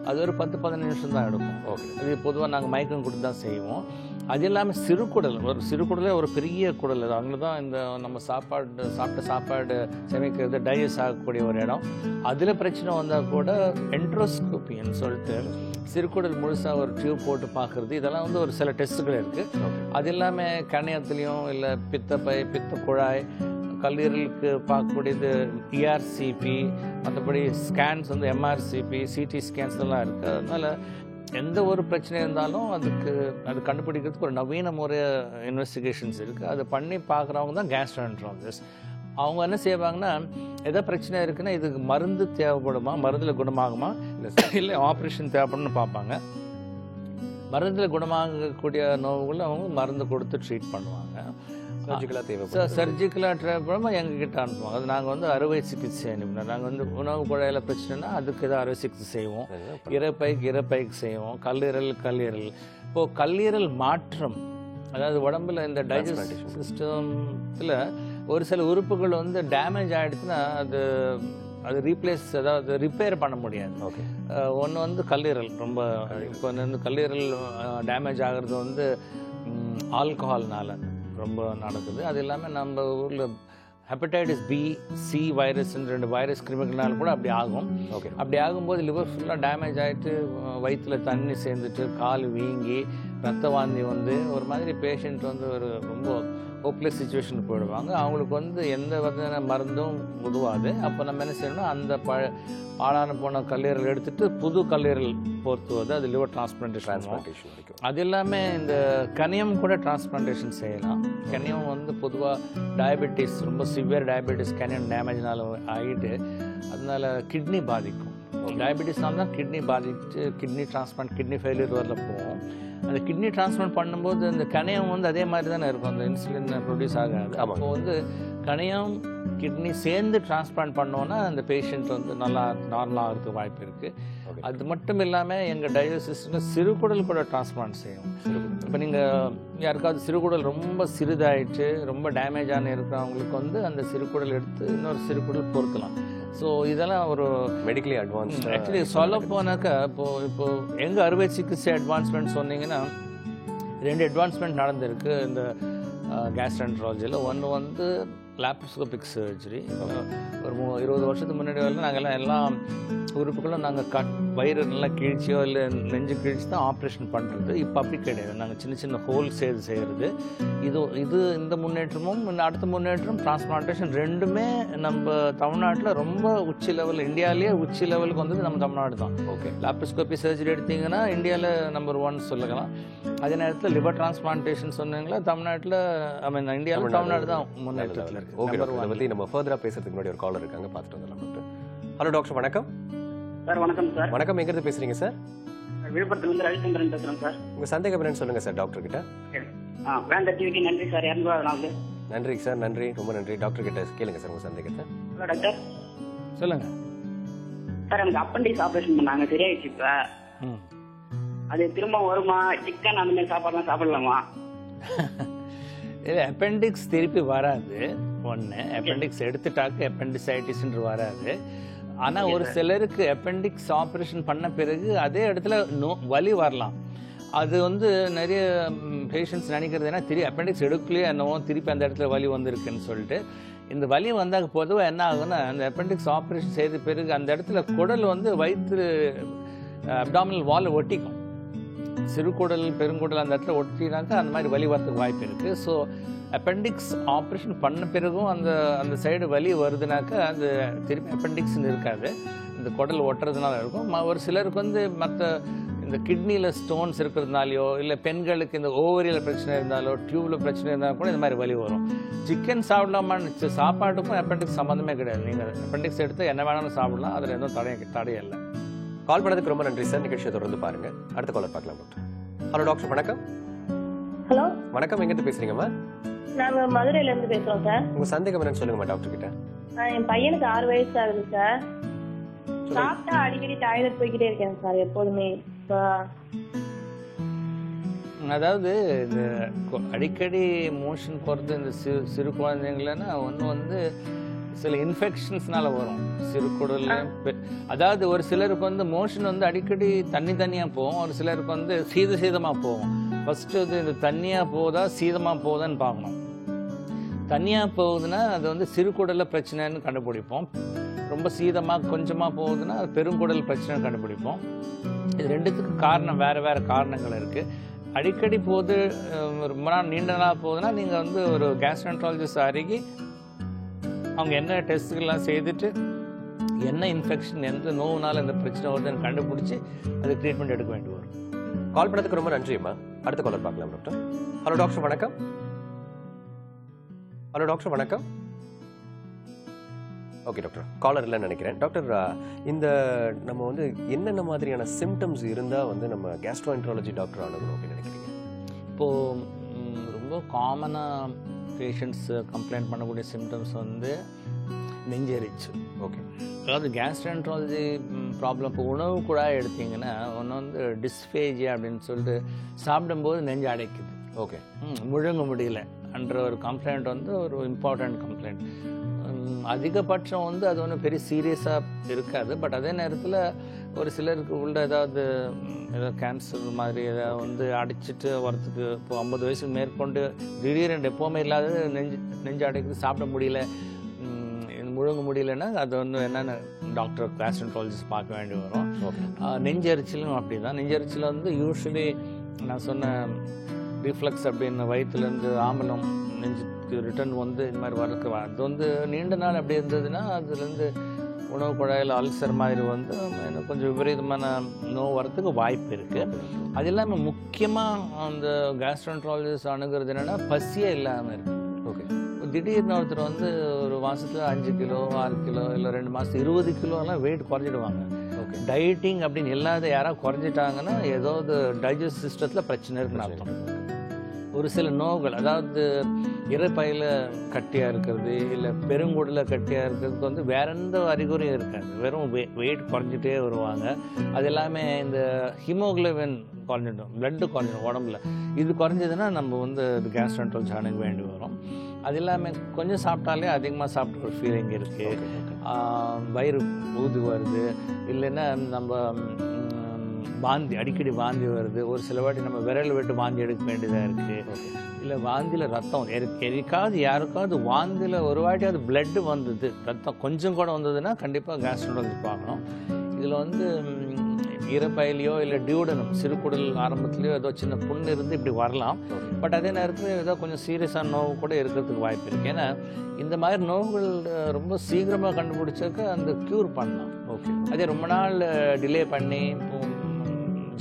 அது ஒரு 10-15 நிமிஷம் தான் எடுக்கும். ஓகே. அது பொதுவாக நாங்கள் மயக்கம் கொடுத்து தான் செய்வோம். அது இல்லாமல் சிறுகுடலே ஒரு பெரிய குடல். அது அங்கே தான் இந்த நம்ம சாப்பிட்ட சாப்பாடு சமைக்கிறது டைஜஸ்ட் ஆகக்கூடிய ஒரு இடம். அதில் பிரச்சனை வந்தால் கூட என்ட்ரோஸ்கோப்பின்னு சொல்லிட்டு சிறுகுடல் முழுசாக ஒரு டியூப் போட்டு பார்க்குறது. இதெல்லாம் வந்து ஒரு சில டெஸ்ட்டுகள் இருக்குது. அது இல்லாமல் கணையத்துலேயும் இல்லை பித்தப்பை, பித்த குழாய், கல்லீரலுக்கு பார்க்கக்கூடியது இஆர்சிபி, மற்றபடி ஸ்கேன்ஸ் வந்து எம்ஆர்சிபி, சிடி ஸ்கேன்ஸ் எல்லாம் இருக்குது. அதனால் எந்த ஒரு பிரச்சனை இருந்தாலும் அது கண்டுபிடிக்கிறதுக்கு ஒரு நவீன முறை இன்வெஸ்டிகேஷன்ஸ் இருக்குது. அதை பண்ணி பார்க்குறவங்க தான் கேஸ்ட்ரோஎன்ட்ராலஜிஸ்ட். அவங்க என்ன செய்வாங்கன்னா, எதாவது பிரச்சனை இருக்குன்னா இதுக்கு மருந்து தேவைப்படுமா, மருந்தில் குணமாகுமா, இல்லை ஆப்ரேஷன் தேவைப்படும்னு பார்ப்பாங்க. மருந்தில் குணமாகக்கூடிய நோவுகள் அவங்க மருந்து கொடுத்து ட்ரீட் பண்ணுவாங்க. சர்ஜிக்கலாக தேவைப்படாமல் எங்ககிட்ட அனுப்புவாங்க. அது நாங்கள் வந்து அறுவை சிகிச்சை நிபுணர். நாங்கள் வந்து உணவு குழாயில் பிரச்சனைனா அதுக்கு ஏதாவது அறுவை சிகிச்சை செய்வோம். இறப்பைக்கு செய்வோம். கல்லீரல். இப்போது கல்லீரல் மாற்றம், அதாவது உடம்புல இந்த டைஜஸ்ட் சிஸ்டத்தில் ஒரு சில உறுப்புகள் வந்து டேமேஜ் ஆகிடுச்சுன்னா அது அது ரீப்ளேஸ், அதாவது ரிப்பேர் பண்ண முடியாது. ஓகே. ஒன்று வந்து கல்லீரல், ரொம்ப இப்போ வந்து கல்லீரல் டேமேஜ் ஆகிறது வந்து ஆல்கஹால்னால ரொம்ப நடக்குது. அது இல்லாமல் நம்ம ஊரில் hepatitis B C virus 2 virus கிருமிகள்னால கூட அப்படி ஆகும். ஓகே. அப்படி ஆகும்போது லிவர் ஃபுல்லாக டேமேஜ் ஆகிட்டு வயிற்றில் தண்ணி சேர்ந்துட்டு கால் வீங்கி ரத்த வாந்தி வந்து ஒரு மாதிரி பேஷண்ட் வந்து ஒரு ரொம்ப ஹோப்லெஸ் சுச்சுவேஷனுக்கு போயிடுவாங்க. அவங்களுக்கு வந்து எந்த விதமான மருந்தும் உதவாது. அப்போ நம்ம என்ன செய்யணும்னா அந்த பாழான போன கல்லீரல் எடுத்துட்டு புது கல்லீரல் பொறுத்துவது, அது லிவர் டிரான்ஸ்பிளான்டேஷன். வரைக்கும் அது இல்லாமல் இந்த கனியம் கூட டிரான்ஸ்பிளான்டேஷன் செய்யலாம். கனியம் வந்து பொதுவாக டயபெட்டிஸ், ரொம்ப சிவியர் டயபெட்டிஸ் கனியம் டேமேஜ்னால ஆகிட்டு அதனால கிட்னி பாதிக்கும். டயபெட்டிஸ்னால தான் கிட்னி பாதிச்சு கிட்னி டிரான்ஸ்பிளான்ட், கிட்னி ஃபெயிலியர் வரல போகும். அந்த கிட்னி டிரான்ஸ்பிளான்ட் பண்ணும்போது அந்த கணையம் வந்து அதே மாதிரி தானே இருக்கும், அந்த இன்சுலின் ப்ரொடியூஸ் ஆகாது. அப்போ வந்து கணையம் கிட்னி சேர்ந்து டிரான்ஸ்பிளான்ட் பண்ணோன்னா அந்த பேஷண்ட் வந்து நல்லா நார்மலாக ஆகிறதுக்கு வாய்ப்பு இருக்குது. அது மட்டும் இல்லாமல் எங்கள் டயாலிசிஸில் சிறுகுடல் கூட டிரான்ஸ்பிளான்ட் செய்யும். இப்போ நீங்கள் யாருக்காவது சிறுகுடல் ரொம்ப சிறிதாயிடுச்சு, ரொம்ப டேமேஜ் ஆன இருக்கிறவங்களுக்கு வந்து அந்த சிறுகுடல் எடுத்து இன்னொரு சிறுகுடல் பொருத்தலாம். ஸோ இதெல்லாம் ஒரு மெடிக்கலி அட்வான்ஸ். ஆக்சுவலி சொல்ல போனாக்கா இப்போ எங்கள் அறுவை சிகிச்சை அட்வான்ஸ்மெண்ட் சொன்னீங்கன்னா 2 அட்வான்ஸ்மெண்ட் நடந்திருக்கு இந்த கேஸ்ட்ரோஎன்டராலஜியில். ஒன்று வந்து லாப்ரோஸ்கோபிக் சர்ஜரி. ஒரு 20 வருஷத்துக்கு முன்னாடி வரலாம் நாங்கள் எல்லாம் உறுப்புகளும் நாங்கள் வயிறு நல்லா கிழிச்சியோ இல்லை நெஞ்சு கிழிச்சி தான் ஆப்ரேஷன் பண்ணுறது. இப்போ அப்படி கிடையாது, நாங்கள் சின்ன சின்ன ஹோல் செய்கிறது. இது இந்த முன்னேற்றமும் இந்த அடுத்த முன்னேற்றம் டிரான்ஸ்பிளான்டேஷன் ரெண்டுமே நம்ம தமிழ்நாட்டில் ரொம்ப உச்சி லெவல், இந்தியாவிலேயே உச்சி லெவலுக்கு வந்தது நம்ம தமிழ்நாடு தான். ஓகே. லாப்ரோஸ்கோபி சர்ஜரி எடுத்தீங்கன்னா இந்தியாவில் நம்பர் 1 சொல்லலாம். அதே நேரத்தில் லிவர் டிரான்ஸ்பிளான்டேஷன் சொன்னீங்களா தமிழ்நாட்டில், இந்தியாவில் தமிழ்நாடு தான் முன்னேற்றத்தில் இருக்குது. ஓகே. இதை பற்றி நம்ம ஃபர்தராக பேசுறதுக்கு முன்னாடி ஒரு காலர் இருக்காங்க, பார்த்துட்டு வந்துடலாம் டாக்டர். ஹலோ டாக்டர், வணக்கம். சார் வணக்கம் சார். வணக்கம், எங்கிருந்து பேசுறீங்க சார்? விழுப்புரத்துலேருந்து ரவிச்சந்திரன் பேசுகிறேன் சார். உங்கள் சந்தேகம் என்னன்னு சொல்லுங்க சார் டாக்டர் கிட்ட. வேண்ட டிவிக்கு நன்றி சார். 200 நாள். நன்றி சார், நன்றி, ரொம்ப நன்றி. டாக்டர் கிட்ட கேளுங்க சார் உங்கள் சந்தேகத்தை. Hello doctor. சொல்லுங்கள் சார், எனக்கு அப்பண்டிக்ஸ் ஆப்ரேஷன் பண்ணாங்க, சரியாயிடுச்சு. இப்போ அது திரும்ப வருமா? சிக்கன் அந்த மாதிரி சாப்பாடுலாம் சாப்பிடலாமா? இது அப்பெண்டிக்ஸ் திருப்பி வராது. ஒன்று, அப்பெண்டிக்ஸ் எடுத்துட்டாக்க அப்பெண்டிசைட்டிஸ்ன்று வராது. ஆனால் ஒரு சிலருக்கு அப்பெண்டிக்ஸ் ஆப்ரேஷன் பண்ண பிறகு அதே இடத்துல வலி வரலாம். அது வந்து நிறைய பேஷண்ட்ஸ் நினைக்கிறது ஏன்னா அப்பெண்டிக்ஸ் எடுக்கலையே என்னவோ திருப்பி அந்த இடத்துல வலி வந்திருக்குன்னு சொல்லிட்டு. இந்த வலி வந்தால் பொதுவாக என்ன ஆகுன்னா, அந்த அப்பெண்டிக்ஸ் ஆப்ரேஷன் செய்த பிறகு அந்த இடத்துல குடல் வந்து வயிற்று அப்டாமினல் வாலை ஒட்டிக்கும். சிறுகுடல் பெருங்குடல் அந்த இடத்துல ஒட்டினாக்கா அந்த மாதிரி வலி வரதுக்கு வாய்ப்பு இருக்குது. ஸோ அப்பெண்டிக்ஸ் ஆப்ரேஷன் பண்ண பிறகும் அந்த சைடு வலி வருதுனாக்கா அது திருப்பி அப்பெண்டிக்ஸ்ன்னு இருக்காது, இந்த குடல் ஒட்டுறதுனால இருக்கும். ஒரு சிலருக்கு வந்து மற்ற இந்த கிட்னியில் ஸ்டோன்ஸ் இருக்கிறதுனாலையோ இல்லை பெண்களுக்கு இந்த ஓவரியில் பிரச்சனை இருந்தாலோ டியூப்ல பிரச்சனை இருந்தாலும் கூட இந்த மாதிரி வலி வரும். சிக்கன் சாப்பிடலாமான்னு சாப்பாட்டுக்கும் அப்பெண்டிக்ஸ் சம்மந்தமே கிடையாது. நீங்கள் அப்பெண்டிக்ஸ் எடுத்து என்ன வேணாலும் சாப்பிடலாம், அதில் எதுவும் தடையே இல்லை. கால் பண்ணதுக்கு ரொம்ப நன்றி சார். நிகழ்ச்சியை தொடர்ந்து பாருங்க. அடுத்த காலர் பார்க்கலாம் டாக்டர். ஹலோ டாக்டர், வணக்கம். ஹலோ வணக்கம், எங்கிட்ட பேசுறீங்கம்மா? நாங்க மதுரையில இருந்து பேசுறோம் சார். உங்க சந்தேகம் என்னன்னு சொல்லுங்கம்மா டாக்டர் கிட்ட. என் பையனுக்கு 6 வயசு ஆகுது சார். சாப்பிட்டா அடிக்கடி டாய்லெட் போய்கிட்டே இருக்கேன் சார் எப்போதுமே. அதாவது இந்த அடிக்கடி மோஷன் போகிறது இந்த சிறு குழந்தைங்களன்னா ஒன்று வந்து சில இன்ஃபெக்ஷன்ஸ்னால வரும் சிறுகுடல். அதாவது ஒரு சிலருக்கு வந்து மோஷன் வந்து அடிக்கடி தண்ணியாக போகும், ஒரு சிலருக்கு வந்து சீதமாக போகும். ஃபஸ்ட்டு வந்து இந்த தண்ணியாக போகுதா சீதமாக போகுதான்னு பார்க்கணும். தண்ணியாக போகுதுன்னா அது வந்து சிறுகுடலில் பிரச்சனைன்னு கண்டுபிடிப்போம். ரொம்ப சீதமாக கொஞ்சமாக போகுதுன்னா அது பெருங்குடல் பிரச்சனைன்னு கண்டுபிடிப்போம். இது ரெண்டுத்துக்கு காரணம் வேறு காரணங்கள் இருக்குது. அடிக்கடி போகுது ரொம்ப நாள் நீண்ட நாள் போகுதுன்னா நீங்கள் வந்து ஒரு கேஸ்ட்ரோஎன்டராலஜிஸ்ட் அருகி அவங்க என்ன டெஸ்ட்டுகள்லாம் செய்துட்டு என்ன இன்ஃபெக்ஷன் எந்த நோவுனால இந்த பிரச்சனை வருதுன்னு கண்டுபிடிச்சி அது ட்ரீட்மெண்ட் எடுக்க வேண்டி வரும். கால் பண்ணதுக்கு ரொம்ப நன்றிம்மா. அடுத்த காலர் பார்க்கலாம் டாக்டர். ஹலோ டாக்டர், வணக்கம். ஹலோ டாக்டர், வணக்கம். ஓகே டாக்டர், காலர் இல்லைன்னு நினைக்கிறேன். டாக்டர், இந்த நம்ம வந்து என்னென்ன மாதிரியான சிம்டம்ஸ் இருந்தால் வந்து நம்ம கேஸ்ட்ரோஎன்டராலஜி டாக்டர் ஆகணும் அப்படின்னு நினைக்கிறீங்க? இப்போது ரொம்ப காமனாக பேஷண்ட்ஸ் கம்ப்ளைண்ட் பண்ணக்கூடிய சிம்டம்ஸ் வந்து நெஞ்செரிச்சு. ஓகே. அதாவது கேஸ்ட்ரோஎன்டராலஜி ப்ராப்ளம் இப்போ உணவு கூட எடுத்திங்கன்னா ஒன்று வந்து டிஸ்பேஜியா அப்படின்னு சொல்லிட்டு சாப்பிடும்போது நெஞ்சு அடைக்குது. ஓகே. முழுங்க முடியல என்ற ஒரு கம்ப்ளைண்ட் வந்து ஒரு இம்பார்ட்டண்ட் கம்ப்ளைண்ட். அதிகபட்சம் வந்து அது ஒன்றும் பெரிய சீரியஸாக இருக்காது. பட் அதே நேரத்தில் ஒரு சிலருக்கு உள்ள ஏதாவது கேன்சர் மாதிரி ஏதாவது வந்து அடிச்சுட்டு வரத்துக்கு இப்போ 50 வயசுக்கு மேற்கொண்டு திடீரென்று எப்போவுமே இல்லாத நெஞ்சு அடைக்கிறது, சாப்பிட முடியல, முழுங்க முடியலன்னா அது வந்து என்னென்ன டாக்டர் கேஸ்ட்ரோன்ட்ராலஜிஸ்ட் பார்க்க வேண்டி வரும். நெஞ்சரிச்சலும் அப்படி தான். நெஞ்சரிச்சல் வந்து யூஸ்வலி நான் சொன்ன ரிஃப்ளக்ஸ் அப்படின்னு வயிற்றுலேருந்து ஆம்பலம் நெஞ்சுக்கு ரிட்டர்ன் வந்து இந்த மாதிரி வரக்கு அது வந்து நீண்ட நாள் அப்படி இருந்ததுன்னா அதுலேருந்து உணவு குழாயில் அல்சர் மாதிரி வந்து கொஞ்சம் விபரீதமான நோய் வரத்துக்கு வாய்ப்பு இருக்குது. அது இல்லாமல் முக்கியமாக அந்த கேஸ்ட்ரோன்ட்ராலஜிஸ்ட் அணுகிறது என்னென்னா பசியே இல்லாமல் இருக்குது. ஓகே, திடீர்னு ஒருத்தர் வந்து ஒரு மாதத்தில் 5 கிலோ 6 கிலோ இல்லை 2 மாதம் 20 கிலோலாம் வெயிட் குறைஞ்சிடுவாங்க. ஓகே, டயட்டிங் அப்படின்னு இல்லாத யாராவது குறைஞ்சிட்டாங்கன்னா ஏதாவது டைஜஸ்ட் சிஸ்டத்தில் பிரச்சனை இருக்குன்னு அர்த்தம். ஒரு சில நோய்கள், அதாவது இறைப்பையில் கட்டியாக இருக்கிறது இல்லை பெருங்குடலில் கட்டியாக இருக்கிறதுக்கு வந்து வேற எந்த அறிகுறியும் இருக்காது, வெறும் வெயிட் குறைஞ்சிட்டே வருவாங்க. அது எல்லாமே இந்த ஹீமோகுளோபின் குறைஞ்சிடும், பிளட்டு குறைஞ்சிடும் உடம்புல. இது குறைஞ்சதுன்னா நம்ம வந்து அது கேஸ்ட்ரோன்ட்ராலஜிஸ்ட் அணுக வேண்டி வரும். அது இல்லாமல் கொஞ்சம் சாப்பிட்டாலே அதிகமாக சாப்பிட்ட ஒரு ஃபீலிங் இருக்குது, வயிறு ஊது வருது, இல்லைன்னா நம்ம வாந்தி, அடிக்கடி வாந்தி வருது, ஒரு சில வாட்டி நம்ம விரல் விட்டு வாந்தி எடுக்க வேண்டியதாக இருக்குது, இல்லை வாந்தியில் ரத்தம் எரிக்காவது யாருக்காவது வாந்தியில் ஒரு வாட்டியாவது பிளட்டு வந்தது, ரத்தம் கொஞ்சம் கூட வந்ததுன்னா கண்டிப்பாக கேஸ்ட்ரோன்ட்ராலஜிஸ்ட் பார்க்கணும். இதில் வந்து இறப்பையிலையோ இல்லை டியூடனம் சிறுகுடல் ஆரம்பத்துலேயோ ஏதோ சின்ன புண்ணு இருந்து இப்படி வரலாம். பட் அதே நேரத்தில் ஏதோ கொஞ்சம் சீரியஸான நோவு கூட இருக்கிறதுக்கு வாய்ப்பு இருக்குது. ஏன்னா இந்த மாதிரி நோய்கள் ரொம்ப சீக்கிரமாக கண்டுபிடிச்சாக்க அந்த க்யூர் பண்ணலாம். ஓகே, அதே ரொம்ப நாள் டிலே பண்ணி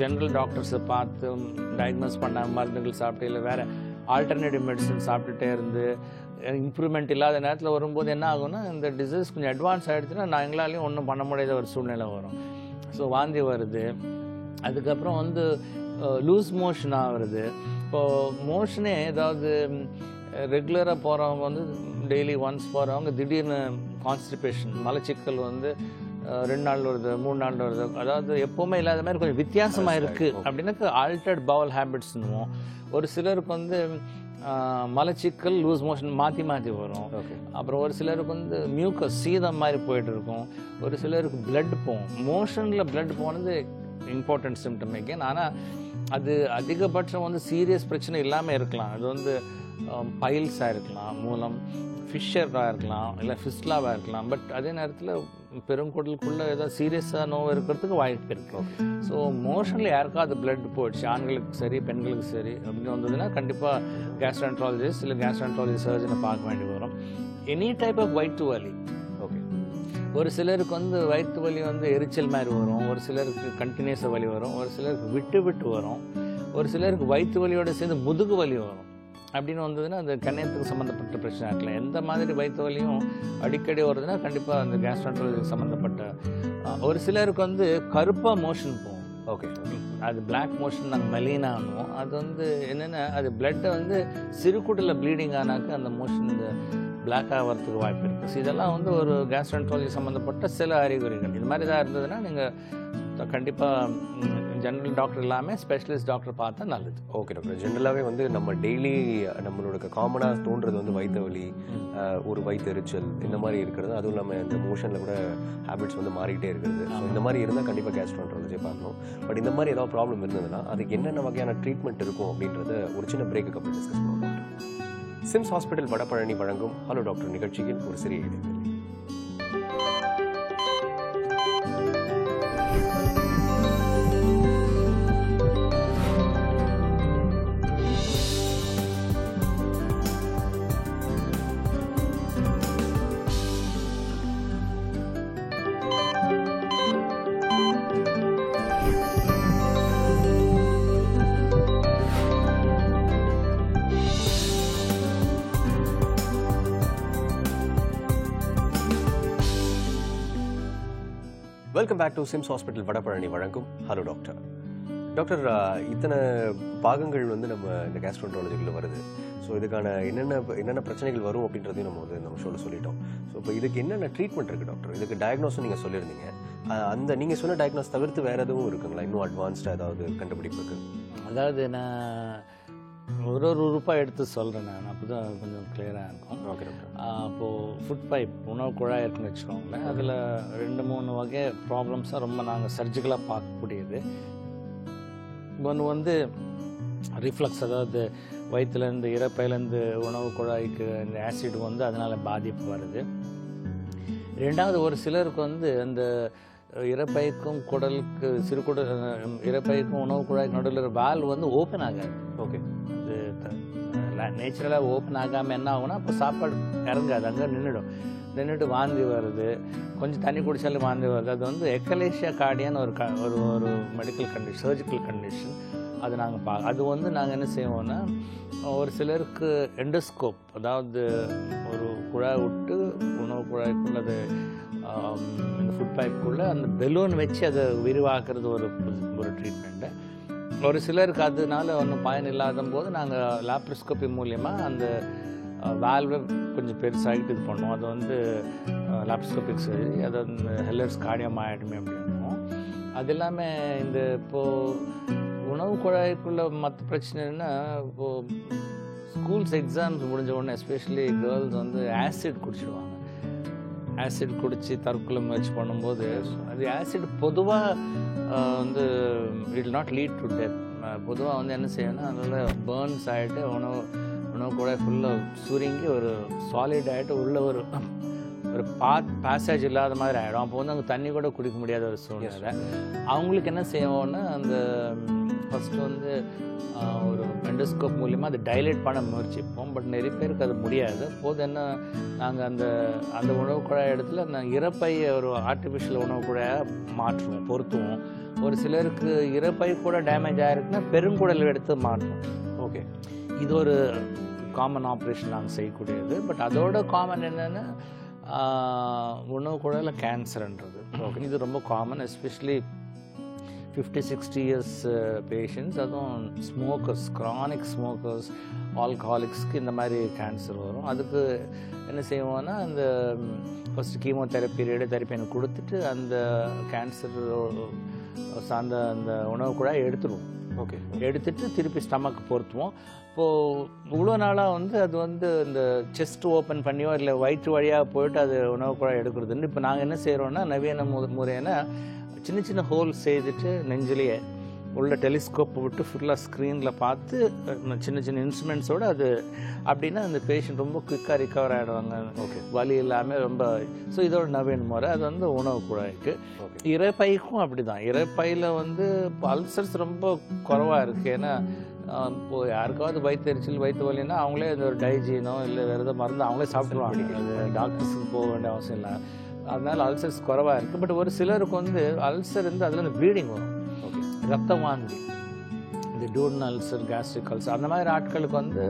ஜென்ரல் டாக்டர்ஸை பார்த்து டயக்னோஸ் பண்ண மருந்துகள் சாப்பிட்டு இல்லை வேறு ஆல்டர்னேட்டிவ் மெடிசன் சாப்பிட்டுட்டே இருந்து இம்ப்ரூவ்மெண்ட் இல்லாத நேரத்தில் வரும்போது என்ன ஆகும்னா இந்த டிசீஸ் கொஞ்சம் அட்வான்ஸ் ஆகிடுச்சுன்னா நான் எங்களாலையும் ஒன்றும் பண்ண முடியாத ஒரு சூழ்நிலை வரும். ஸோ வாந்தி வருது, அதுக்கப்புறம் வந்து லூஸ் மோஷன் ஆகுறது. இப்போது மோஷனே ஏதாவது ரெகுலராக போகிறவங்க வந்து டெய்லி ஒன்ஸ் போகிறவங்க திடீர்னு கான்ஸ்டிபேஷன் மலச்சிக்கல் வந்து 2 நாள் வருது 3 நாள் வருது, அதாவது எப்போவுமே இல்லாத மாதிரி கொஞ்சம் வித்தியாசமாக இருக்குது அப்படின்னாக்க ஆல்டர்ட் பவல் ஹேபிட்ஸ்னுவோம். ஒரு சிலருக்கு வந்து மலச்சிக்கல் லூஸ் மோஷன் மாற்றி மாற்றி வரும். அப்புறம் ஒரு சிலருக்கு வந்து மியூக்கஸ் சீதம் மாதிரி போயிட்டு இருக்கும், ஒரு சிலருக்கு பிளட் போகும். மோஷனில் பிளட் போனது இம்பார்ட்டன்ட் சிம்டம் எகேன். ஆனால் அது அதிகபட்சம் வந்து சீரியஸ் பிரச்சனை இல்லாமல் இருக்கலாம். அது வந்து பைல்ஸாக இருக்கலாம், மூலம் ஃபிஷராக இருக்கலாம், இல்லை ஃபிஸ்லாவாக இருக்கலாம். பட் அதே நேரத்தில் பெருங்குடலுக்குள்ளே ஏதாவது சீரியஸாக நோய் இருக்கிறதுக்கு வாய்ப்பு இருக்குது. ஸோ மோஷனில் யாருக்காவது பிளட் போயிடுச்சு, ஆண்களுக்கு சரி பெண்களுக்கு சரி அப்படின்னு வந்ததுன்னா கண்டிப்பாக கேஸ்ட்ரோன்ட்ராலஜிஸ்ட் இல்லை கேஸ்ட்ரோன்ட்ராலஜி சர்ஜனை பார்க்க வேண்டி வரும். எனி டைப் ஆஃப் வயிற்று வலி. ஓகே, ஒரு சிலருக்கு வந்து வயிற்று வலி வந்து எரிச்சல் மாதிரி வரும், ஒரு சிலருக்கு கண்டினியூஸாக வலி வரும், ஒரு சிலருக்கு விட்டு விட்டு வரும், ஒரு சிலருக்கு வயிற்று வலியோடு சேர்ந்து முதுகு வலி வரும். அப்படின்னு வந்ததுன்னா அந்த கணையத்துக்கு சம்மந்தப்பட்ட பிரச்சனை இருக்கலாம். எந்த மாதிரி வயிற்று வலியும் அடிக்கடி வருதுன்னா கண்டிப்பாக அந்த கேஸ்ட்ரோன்ட்ராலஜி சம்மந்தப்பட்ட. ஒரு சிலருக்கு வந்து கருப்பாக மோஷன் போகும். ஓகே, அது பிளாக் மோஷன் நாங்கள் மெலினானுவோம். அது வந்து என்னென்னா அது பிளட்டை வந்து சிறுகுடலில் ப்ளீடிங் ஆனாக்க அந்த மோஷன் இந்த பிளாக்காக வரத்துக்கு வாய்ப்பு இருக்குது. ஸோ இதெல்லாம் வந்து ஒரு கேஸ்ட்ரோன்ட்ராலஜி சம்மந்தப்பட்ட சில அறிகுறிகள். இது மாதிரி தான் இருந்ததுன்னா நீங்கள் கண்டிப்பாக ஜென்ரல் டாக்டர் இல்லாமல் ஸ்பெஷலிஸ்ட் டாக்டர் பார்த்தா நல்லது. ஓகே டாக்டர், ஜென்ரலாகவே வந்து நம்ம டெய்லி நம்மளோட காமனாக தோன்றது வந்து வயிற்று வலி, ஒரு வயிற்று எரிச்சல் இந்த மாதிரி இருக்கிறது. அதுவும் இல்லாமல் இந்த மோஷனில் கூட ஹேபிட்ஸ் வந்து மாறிக்கிட்டே இருக்குது. ஸோ இந்த மாதிரி இருந்தால் கண்டிப்பாக கேஸ்ட்ரோன்ட்ராலஜியை பார்க்கணும். பட் இந்த மாதிரி ஏதாவது ப்ராப்ளம் இருந்ததுன்னா அதுக்கு என்னென்ன வகையான ட்ரீட்மெண்ட் இருக்கும் அப்படின்றத ஒரு சின்ன பிரேக்கு அப்புறம் டிஸ்கஸ் பண்ணுவோம் டாக்டர். சிம்ஸ் ஹாஸ்பிட்டல் வடபழனி வழங்கும் ஹலோ டாக்டர் நிகழ்ச்சியில் ஒரு சிறிய இடைவெளி. Welcome back to SIMS hospital Vadapalani வழங்கும் ஹலோ டாக்டர். டாக்டர், இத்தனை பாகங்கள் வந்து நம்ம இந்த கேஸ்ட்ரோன்ட்ராலஜிக்குள்ள வருது. ஸோ இதுக்கான என்னென்ன பிரச்சனைகள் வரும் அப்படின்றதையும் நம்ம வந்து நம்ம ஷோவில் சொல்லிட்டோம். ஸோ இப்போ இதுக்கு என்னென்ன ட்ரீட்மெண்ட் இருக்குது டாக்டர்? இதுக்கு டயக்னோஸும் நீங்கள் சொல்லியிருந்தீங்க. அந்த நீங்கள் சொன்ன டயக்னோஸ் தவிர்த்து வேறு எதுவும் இருக்குங்களா, இன்னும் அட்வான்ஸ்டாக ஏதாவது கண்டுபிடிப்புக்கு? அதாவது நான் ஒரு உறுப்பாக எடுத்து சொல்கிறேன் நான், அப்போ தான் கொஞ்சம் கிளியராக இருக்கும். Okay doctor. அப்போது ஃபுட் பைப், உணவு குழாய் இருக்குன்னு வச்சுக்கோங்களேன். அதில் 2-3 வகை ப்ராப்ளம்ஸாக ரொம்ப நாங்கள் சர்ஜிக்கலாக பார்க்கக்கூடியது. ஒன்று வந்து ரிஃப்ளக்ஸ், அதாவது வயிற்றுலேருந்து இறப்பையிலேருந்து உணவு குழாய்க்கு இந்த ஆசிட் வந்து அதனால் பாதிப்பு வருது. ரெண்டாவது, ஒரு சிலருக்கு வந்து அந்த இறப்பைக்கும் குடலுக்கு சிறுகுடல் இறப்பைக்கும் உணவு குழாய்க்கு நடுவில் வால்வு வந்து ஓப்பன் ஆகாது. ஓகே. அது நேச்சுரலாக ஓப்பன் ஆகாமல் என்ன ஆகும்னா அப்போ சாப்பாடு இறங்காது, அங்கே நின்றுட்டு வாந்தி வருது, கொஞ்சம் தண்ணி குடித்தாலும் வாந்தி வருது. அது வந்து எக்கலேஷியா கார்டியான்னு ஒரு மெடிக்கல் கண்டிஷன், சர்ஜிக்கல் கண்டிஷன். அது நாங்கள் அது வந்து நாங்கள் என்ன செய்வோம்னா, ஒரு சிலருக்கு எண்டோஸ்கோப், அதாவது ஒரு குழாய் விட்டு உணவு குழாய்க்குள்ள அது இந்த ஃபுட் பைப்புக்குள்ளே அந்த பெலூன் வச்சு அதை விரிவாக்குறது ஒரு ட்ரீட்மெண்ட்டு. ஒரு சிலருக்கு அதனால ஒன்றும் பயன் இல்லாத போது நாங்கள் லாப்ரோஸ்கோபி மூலியமாக அந்த வால்வை கொஞ்சம் பெருசாகிட்டு இது பண்ணுவோம். அது வந்து லாப்ரோஸ்கோபிக் சர்ஜரி, அது வந்து ஹெல்லர்ஸ் கார்டியோமயோடமி அப்படின்னுவோம். அது இல்லாமல் இந்த இப்போது உணவு குழாய்க்குள்ளே மற்ற பிரச்சனைன்னா, இப்போது ஸ்கூல்ஸ் எக்ஸாம்ஸ் முடிஞ்ச உடனே எஸ்பெஷலி கேர்ள்ஸ் வந்து ஆசிட் குடிச்சிடுவாங்க. ஆசிட் குடித்து தற்கொலை முயற்சி பண்ணும்போது அது ஆசிட் பொதுவாக வந்து it not lead to death. பொதுவாக வந்து என்ன செய்யணும்னா, அதில் பேர்ன்ஸ் ஆகிட்டு உணவு குழாய் ஃபுல்லாக சுருங்கி ஒரு சாலிட் ஆகிட்டு உள்ள ஒரு பேசேஜ் இல்லாத மாதிரி ஆகிடும். அப்போ வந்து அங்கே தண்ணி கூட குடிக்க முடியாத ஒரு சூழ்நிலை. அவங்களுக்கு என்ன செய்வோம்னா, அந்த ஃபஸ்ட்டு வந்து ஒரு எண்டோஸ்கோப் மூலிமா அதை டைலேட் பண்ண முயற்சிப்போம். பட் நிறைய பேருக்கு அது முடியாது. போது என்ன, நாங்கள் அந்த உணவு குழாய் இடத்துல அந்த இறப்பையை ஒரு ஆர்டிஃபிஷியல் உணவு குழாயை மாற்றுவோம், பொருத்துவோம். ஒரு சிலருக்கு இறப்பை கூட டேமேஜ் ஆகிருக்குன்னா பெருங்குடல் எடுத்து மாற்றுவோம். ஓகே. இது ஒரு காமன் ஆப்ரேஷன் நாங்கள் செய்யக்கூடியது. பட் அதோட காமன் என்னென்னா, உணவு குழாயில் கேன்சர்ன்றது. இது ரொம்ப காமன், எஸ்பெஷலி 50-60 இயர்ஸ் பேஷண்ட்ஸ், அதுவும் ஸ்மோக்கர்ஸ், க்ரானிக் ஸ்மோக்கர்ஸ், ஆல்கஹாலிக்ஸ்க்கு இந்த மாதிரி கேன்சர் வரும். அதுக்கு என்ன செய்வோம்னா, அந்த ஃபஸ்ட்டு கீமோதெரப்பி, ரேடியோதெரப்பி எனக்கு கொடுத்துட்டு அந்த கேன்சர் சார்ந்த அந்த உணவு குழாய் எடுத்துடுவோம். ஓகே. எடுத்துட்டு திருப்பி ஸ்டமக்கு பொருத்துவோம். இப்போது இவ்வளோ நாளாக வந்து அது வந்து இந்த செஸ்ட் ஓப்பன் பண்ணியோ இல்லை வயிற்று வழியாக போயிட்டு அது உணவு குழாய் எடுக்கிறதுன்னு இப்போ நாங்கள் என்ன செய்கிறோன்னா, நவீன முறைன்னா சின்ன சின்ன ஹோல் செய்துட்டு நெஞ்சிலேயே உள்ள டெலிஸ்கோப்பை விட்டு ஃபுல்லாக ஸ்க்ரீனில் பார்த்து சின்ன சின்ன இன்ஸ்ட்ருமெண்ட்ஸோடு அது அப்படின்னா அந்த பேஷண்ட் ரொம்ப குயிக்காக ரிகவர் ஆகிடுவாங்க. ஓகே. வலி இல்லாமல் ரொம்ப. ஸோ இதோட நவீன முறை அது வந்து உணவு குழாய்க்கு. இறப்பைக்கும் அப்படி தான். இறப்பையில் வந்து இப்போ அல்சர்ஸ் ரொம்ப குறைவாக இருக்குது. ஏன்னா இப்போது யாருக்காவது வயிற்றுச்சல் வயிற்று வலின்னா அவங்களே இந்த ஒரு டைஜீனோ இல்லை வேறு எதாவது மருந்து அவங்களே சாப்பிட்ருவாங்க. அது டாக்டர்ஸுக்கு போக வேண்டிய அவசியம் இல்லை. அதனால் அல்சர்ஸ் குறைவாக இருக்குது. பட் ஒரு சிலருக்கு வந்து அல்சர் இருந்து அதில் வந்து ப்ளீடிங் வரும், ரத்தம் வாந்தி, இந்த டியூரல் அல்சர், கேஸ்ட்ரிக் அல்சர், அந்த மாதிரி ஆட்களுக்கு வந்து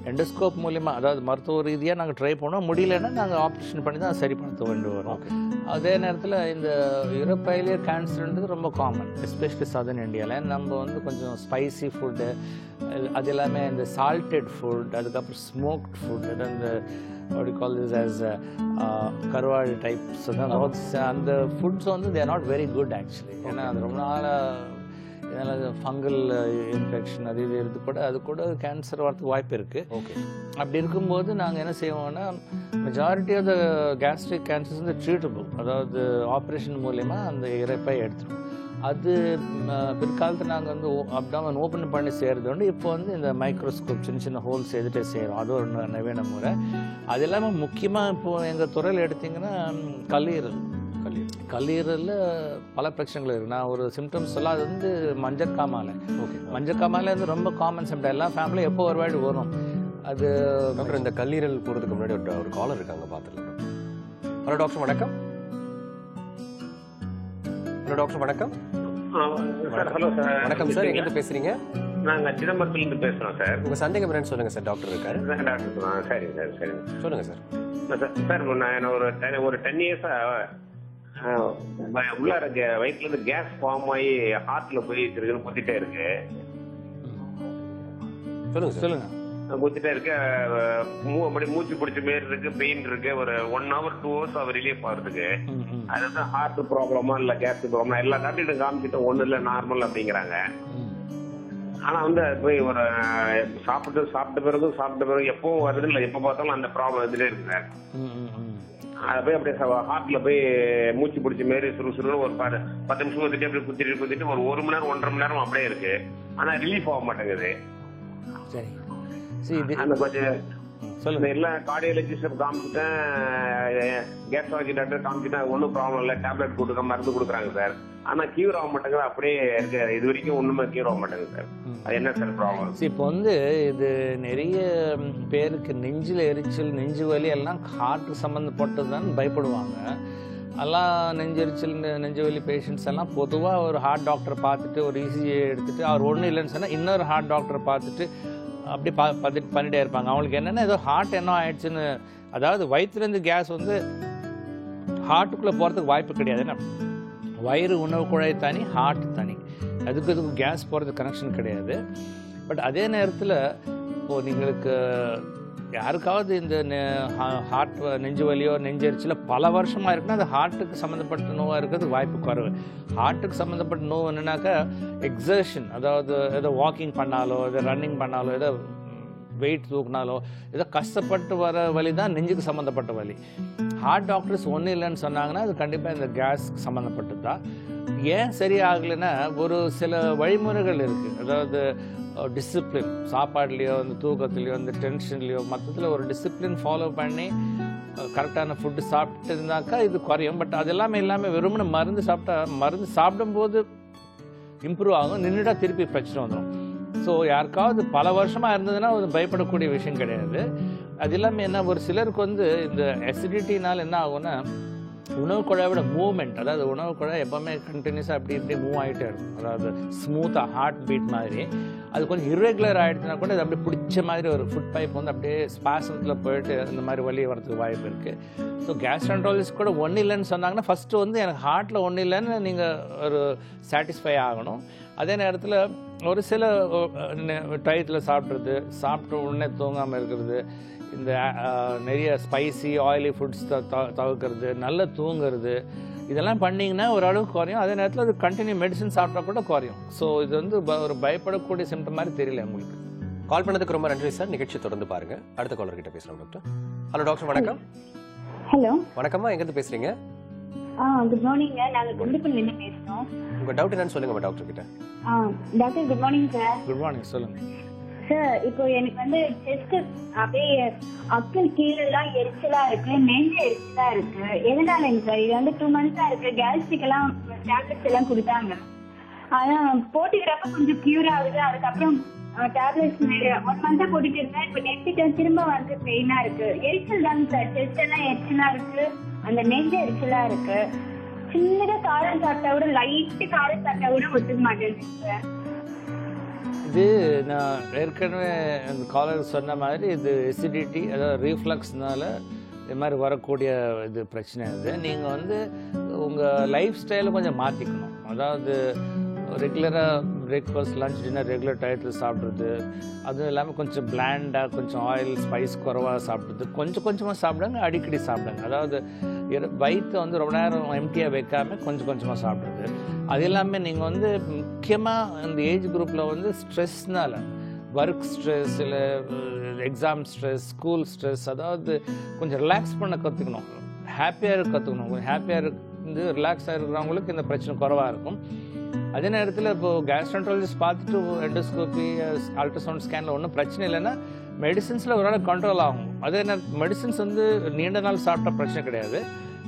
எண்டோஸ்கோப் மூலிமா, அதாவது மருத்துவ ரீதியாக நாங்கள் ட்ரை பண்ணுவோம். முடியலன்னா நாங்கள் ஆப்ரேஷன் பண்ணி தான் சரிப்படுத்த வேண்டி வரும். அதே நேரத்தில் இந்த இறப்பையிலே கேன்சர்ன்றது ரொம்ப காமன், எஸ்பெஷலி சதர்ன் இந்தியாவில். நம்ம வந்து கொஞ்சம் ஸ்பைசி ஃபுட்டு, அது எல்லாமே இந்த சால்டட் ஃபுட், அதுக்கப்புறம் ஸ்மோக்ட் ஃபுட், அந்த what you call this as கருவாடு டைப்ஸ், அந்த ஃபுட்ஸ் வந்து they are not very good actually. ஏன்னா அது ரொம்ப நாளாக இதனால் ஃபங்கல் இன்ஃபெக்ஷன் அது இது இருந்து கூட அது கூட கேன்சர் வரதுக்கு வாய்ப்பு இருக்குது. ஓகே. அப்படி இருக்கும்போது நாங்கள் என்ன செய்வோம்னா, majority of the gastric cancers வந்து ட்ரீட்டபிள், அதாவது ஆப்ரேஷன் மூலயமா அந்த இறப்பை எடுத்துடும். அது பிற்காலத்தில் நாங்கள் வந்து அப்டாமன் ஓப்பன் பண்ணி செய்கிறது உண்டு. இப்போ வந்து இந்த மைக்ரோஸ்கோப் சின்ன சின்ன ஹோல் செய்துட்டே செய்கிறோம். அது ஒரு நவீன முறை. அது இல்லாமல் முக்கியமாக இப்போது எங்கள் துறையில் எடுத்திங்கன்னா கல்லீரலில் பல பிரச்சனைகள் இருக்குது. நான் ஒரு சிம்டம்ஸ் எல்லாம் அது வந்து மஞ்சக்காமாலை. ஓகே. மஞ்சக்காமாலை வந்து ரொம்ப காமன் சிம்டம், எல்லா ஃபேமிலியும் எப்போ ஒரு வாட்டி வரும். அது டாக்டர், இந்த கல்லீரல் போகிறதுக்கு முன்னாடி ஒரு காலர் இருக்காங்க, பார்த்துருக்கேன். ஹலோ டாக்டர், வணக்கம். ஹலோ டாக்டர், வணக்கம். Hello sir. வணக்கம் சார், எங்கிருந்து பேசுறீங்க? நாங்க சிதம்பரத்துலேருந்து பேசுறோம் சார். உங்க சந்தேகம் என்னன்னு சொல்லுங்க சார், டாக்டர் இருக்காரு. டாக்டர், சரி சார், சரி சொல்லுங்க சார். சார், நான் ஒரு 10 இயர்ஸா உள்ளார வயிற்றுல இருந்து கேஸ் ஃபார்ம் ஆகி ஹார்ட்ல போய் குத்திட்டே இருக்கு. சொல்லுங்க. குத்திட்டே இருக்கு, மூச்சு பிடிச்ச மாரி இருக்கு, பெயின் இருக்கு. ஒரு 1 hour 2 hours ரிலீஃப் ஆகுறதுக்கு. அதுதான் ஹார்ட் ப்ராப்ளமா இல்ல கேஸ் ப்ராப்ளமா, எல்லா டாக்டர்கிட்ட காமிச்சிட்டு ஒண்ணு இல்ல நார்மல் அப்படிங்கிறாங்க. ஆனா வந்து அது போய் ஒரு சாப்பிட்ட பிறகு எப்பவும் வருது இல்லை, எப்ப பார்த்தாலும் அந்த ப்ராப்ளம் இதுல இருக்கு சார். அதை போய் அப்படியே ஹார்ட்ல போய் மூச்சு பிடிச்ச மாரி சுறுசுறு ஒரு 10 நிமிஷம் வந்துட்டு அப்படியே குத்திட்டு ஒரு மணி நேரம் 1.5 மணி நேரம் அப்படியே இருக்கு. ஆனா ரிலீஃப் ஆக மாட்டேங்குது. அந்த கொஞ்சம் சொல்லுங்க. எல்லாம் கார்டியாலஜிஸ்ட் காமிச்சிட்டேன், கேஸ்ட்ராலஜி டாக்டர் காமிச்சிட்டேன், ஒன்றும் ப்ராப்ளம் இல்லை, டேப்லெட் கொடுக்க மருந்து கொடுக்குறாங்க சார். ஆனா கியூர் ஆக மாட்டேங்குது, அப்படியே இருக்கு. இது வரைக்கும் ஒண்ணுமே கியூர் ஆக மாட்டேங்குது சார். அது என்ன சார் ப்ராப்ளம்? இப்போ வந்து இது நிறைய பேருக்கு நெஞ்சில் எரிச்சல், நெஞ்சு வலி எல்லாம் ஹார்ட்டு சம்மந்தப்பட்டதுதான் பயப்படுவாங்க. எல்லாம் நெஞ்செரிச்சல், நெஞ்சு வலி பேஷண்ட்ஸ் எல்லாம் பொதுவாக ஒரு ஹார்ட் டாக்டரை பார்த்துட்டு ஒரு இசிஜி எடுத்துட்டு அவர் ஒன்றும் இல்லைன்னு சொன்னால் இன்னொரு ஹார்ட் டாக்டரை பார்த்துட்டு அப்படி பண்ணிட்டே இருப்பாங்க. அவங்களுக்கு என்னென்னா ஏதோ ஹார்ட் என்ன ஆயிடுச்சுன்னு, அதாவது வயிற்றுலேருந்து கேஸ் வந்து ஹார்ட்டுக்குள்ளே போகிறதுக்கு வாய்ப்பு கிடையாது. ஏன்னா வயிறு உணவு குழாய் தனி, ஹார்ட் தனி, அதுக்கு கேஸ் போகிறதுக்கு கனெக்ஷன் கிடையாது. பட் அதே நேரத்தில் இப்போது நீங்களுக்கு யாருக்காவது இந்த ஹார்ட் நெஞ்சு வலியோ நெஞ்செரிச்சலோ பல வருஷமாக இருக்குன்னா அது ஹார்ட்டுக்கு சம்மந்தப்பட்ட நோவாக இருக்கிறதுக்கு வாய்ப்பு குறைவு. ஹார்ட்டுக்கு சம்மந்தப்பட்ட நோவு என்னன்னாக்கா எக்ஸர்ஷன், அதாவது ஏதோ வாக்கிங் பண்ணாலோ ஏதோ ரன்னிங் பண்ணாலோ ஏதோ வெயிட் தூக்கினாலோ ஏதோ கஷ்டப்பட்டு வர வலி தான் நெஞ்சுக்கு சம்மந்தப்பட்ட வலி. ஹார்ட் டாக்டர்ஸ் ஒன்றும் இல்லைன்னு சொன்னாங்கன்னா அது கண்டிப்பாக இந்த கேஸ் சம்மந்தப்பட்டது தான். ஏன் சரியாகலைன்னா ஒரு சில வழிமுறைகள் இருக்குது. அதாவது டிசிப்ளின், சாப்பாடுலேயோ இந்த தூக்கத்துலேயோ இந்த டென்ஷன்லேயோ மொத்தத்தில் ஒரு டிசிப்ளின் ஃபாலோ பண்ணி கரெக்டான ஃபுட்டு சாப்பிட்டு இருந்தாக்கா இது குறையும். பட் அது எல்லாமே வெறுமனே மருந்து சாப்பிட்டா மருந்து சாப்பிடும்போது இம்ப்ரூவ் ஆகும், நின்றுட்டா திருப்பி பிரச்சனை வந்துடும். ஸோ யாருக்காவது பல வருஷமாக இருந்ததுன்னா அது பயப்படக்கூடிய விஷயம் கிடையாது. அது இல்லாமல் என்ன, ஒரு சிலருக்கு வந்து இந்த அசிடிட்டினால் என்ன ஆகும்னா உணவு குழாயோட மூவ்மெண்ட், அதாவது உணவு குழாய் எப்போவுமே கண்டினியூஸாக இப்படி மூவ் ஆகிட்டே இருக்கும். அதாவது ஸ்மூத்தாக ஹார்ட் பீட் மாதிரி. அது கொஞ்சம் இர்ரெகுலர் ஆகிடுச்சுன்னா கூட அது அப்படியே பிடிச்ச மாதிரி ஒரு ஃபுட் பைப் வந்து அப்படியே ஸ்பாசத்தில் போயிட்டு இந்த மாதிரி வலி வரதுக்கு வாய்ப்பு இருக்குது. ஸோ கேஸ்ட்ரான்ட்ராலஜிஸ்ட் கூட ஒன்றும் இல்லைன்னு சொன்னாங்கன்னா ஃபஸ்ட்டு வந்து எனக்கு ஹார்ட்டில் ஒன்றும் இல்லைன்னு நீங்கள் ஒரு சாட்டிஸ்ஃபை ஆகணும். அதே நேரத்தில் ஒரு சில டயத்தில் சாப்பிட்றது, சாப்பிட்ட உடனே தூங்காமல் இருக்கிறது, இந்த நிறைய ஸ்பைசி ஆயிலி ஃபுட்ஸ் தவிர்க்கிறது, நல்லா தூங்குறது, இதெல்லாம் பண்ணிங்கன்னா ஓரளவுக்கு குறையும். அதே நேரத்தில் அது கண்டினியூ மெடிசன் சாப்பிட்டா கூட குறையும். ஸோ இது வந்து ஒரு பயப்படக்கூடிய சிம்டம் மாதிரி தெரியல உங்களுக்கு. கால் பண்ணதுக்கு ரொம்ப நன்றி சார். நிகழ்ச்சி தொடர்ந்து பாருங்க. அடுத்த காலர் கிட்ட பேசலாம் டாக்டர். ஹலோ டாக்டர், வணக்கம். ஹலோ வணக்கம்மா, எங்கேருந்து பேசுறீங்க? குட் மார்னிங்க. நாங்கள் குண்டுப்பள்ளியிலேருந்து பேசுகிறோம். உங்கள் டவுட் என்னன்னு சொல்லுங்க டாக்டர் கிட்ட. Doctor good morning sir. Good morning, சொல்லுங்கள் சார். இப்போ எனக்கு வந்து செஸ்ட் அப்படியே அக்கல் கீழெல்லாம் எரிச்சலா இருக்கு, நெஞ்சு எரிச்சலா இருக்கு. எதனாலங்க சார்? இது வந்து 2 months இருக்கு. கேஸ்ட்ரிக் எல்லாம் டேப்லெட்ஸ் எல்லாம் கொடுத்தாங்க. ஆனா போட்டுக்கிறப்ப கொஞ்சம் கியூர் ஆகுது. அதுக்கப்புறம் டேப்லெட்ஸ் 1 month போட்டுட்டு இருந்தேன். இப்போ நெக்ஸ்ட் திரும்ப வந்து பெயினா இருக்கு. எரிச்சல் தாங்க சார், செஸ்ட் எல்லாம் எரிச்சலா இருக்கு, அந்த நெஞ்சு எரிச்சலா இருக்கு. சின்னதா காரம் சாப்பிட்டா கூட, லைட்டு காரம் சாப்பிட்டா கூட ஒத்துக்க மாட்டேங்குது சார். இது நான் ஏற்கனவே அந்த காலர் சொன்ன மாதிரி இது எசிடிட்டி, அதாவது ரீஃப்ளக்ஸ்னால இது மாதிரி வரக்கூடிய இது பிரச்சனை. இது நீங்கள் வந்து உங்கள் லைஃப் ஸ்டைலை கொஞ்சம் மாற்றிக்கணும். அதாவது ரெகுலராக பிரேக்ஃபாஸ்ட், லஞ்ச், டின்னர் ரெகுலர் டயத்தில் சாப்பிட்றது, அதுவும் இல்லாமல் கொஞ்சம் பிளாண்டாக, கொஞ்சம் ஆயில் ஸ்பைஸ் குறைவாக சாப்பிட்றது, கொஞ்சம் கொஞ்சமாக சாப்பிடுங்க, அடிக்கடி சாப்பிடுங்க. அதாவது வயிற்று வந்து ரொம்ப நேரம் எம்டியாக வைக்காமல் கொஞ்சம் கொஞ்சமாக சாப்பிட்றது. அது இல்லாமல் நீங்கள் வந்து முக்கியமாக இந்த ஏஜ் குரூப்பில் வந்து ஸ்ட்ரெஸ்னால், ஒர்க் ஸ்ட்ரெஸ், இல்லை எக்ஸாம் ஸ்ட்ரெஸ், ஸ்கூல் ஸ்ட்ரெஸ், அதாவது கொஞ்சம் ரிலாக்ஸ் பண்ண கற்றுக்கணும், ஹாப்பியாக இருக்க கற்றுக்கணும். கொஞ்சம் ஹாப்பியாக இருந்து ரிலாக்ஸாக இருக்கிறவங்களுக்கு இந்த பிரச்சனை குறைவாக இருக்கும். அதே நேரத்தில் இப்போது கேஸ்ட்ரான்ட்ராலஜிஸ்ட் பார்த்துட்டு எண்டோஸ்கோபி, அல்ட்ராசவுண்ட் ஸ்கேனில் ஒன்றும் பிரச்சனை இல்லைன்னா மெடிசின்ஸில் ஒரு நாள் கண்ட்ரோல் ஆகும். அதே நேரத்தில் மெடிசின்ஸ் வந்து நீண்ட நாள் சாப்பிட்டா பிரச்சனை கிடையாது,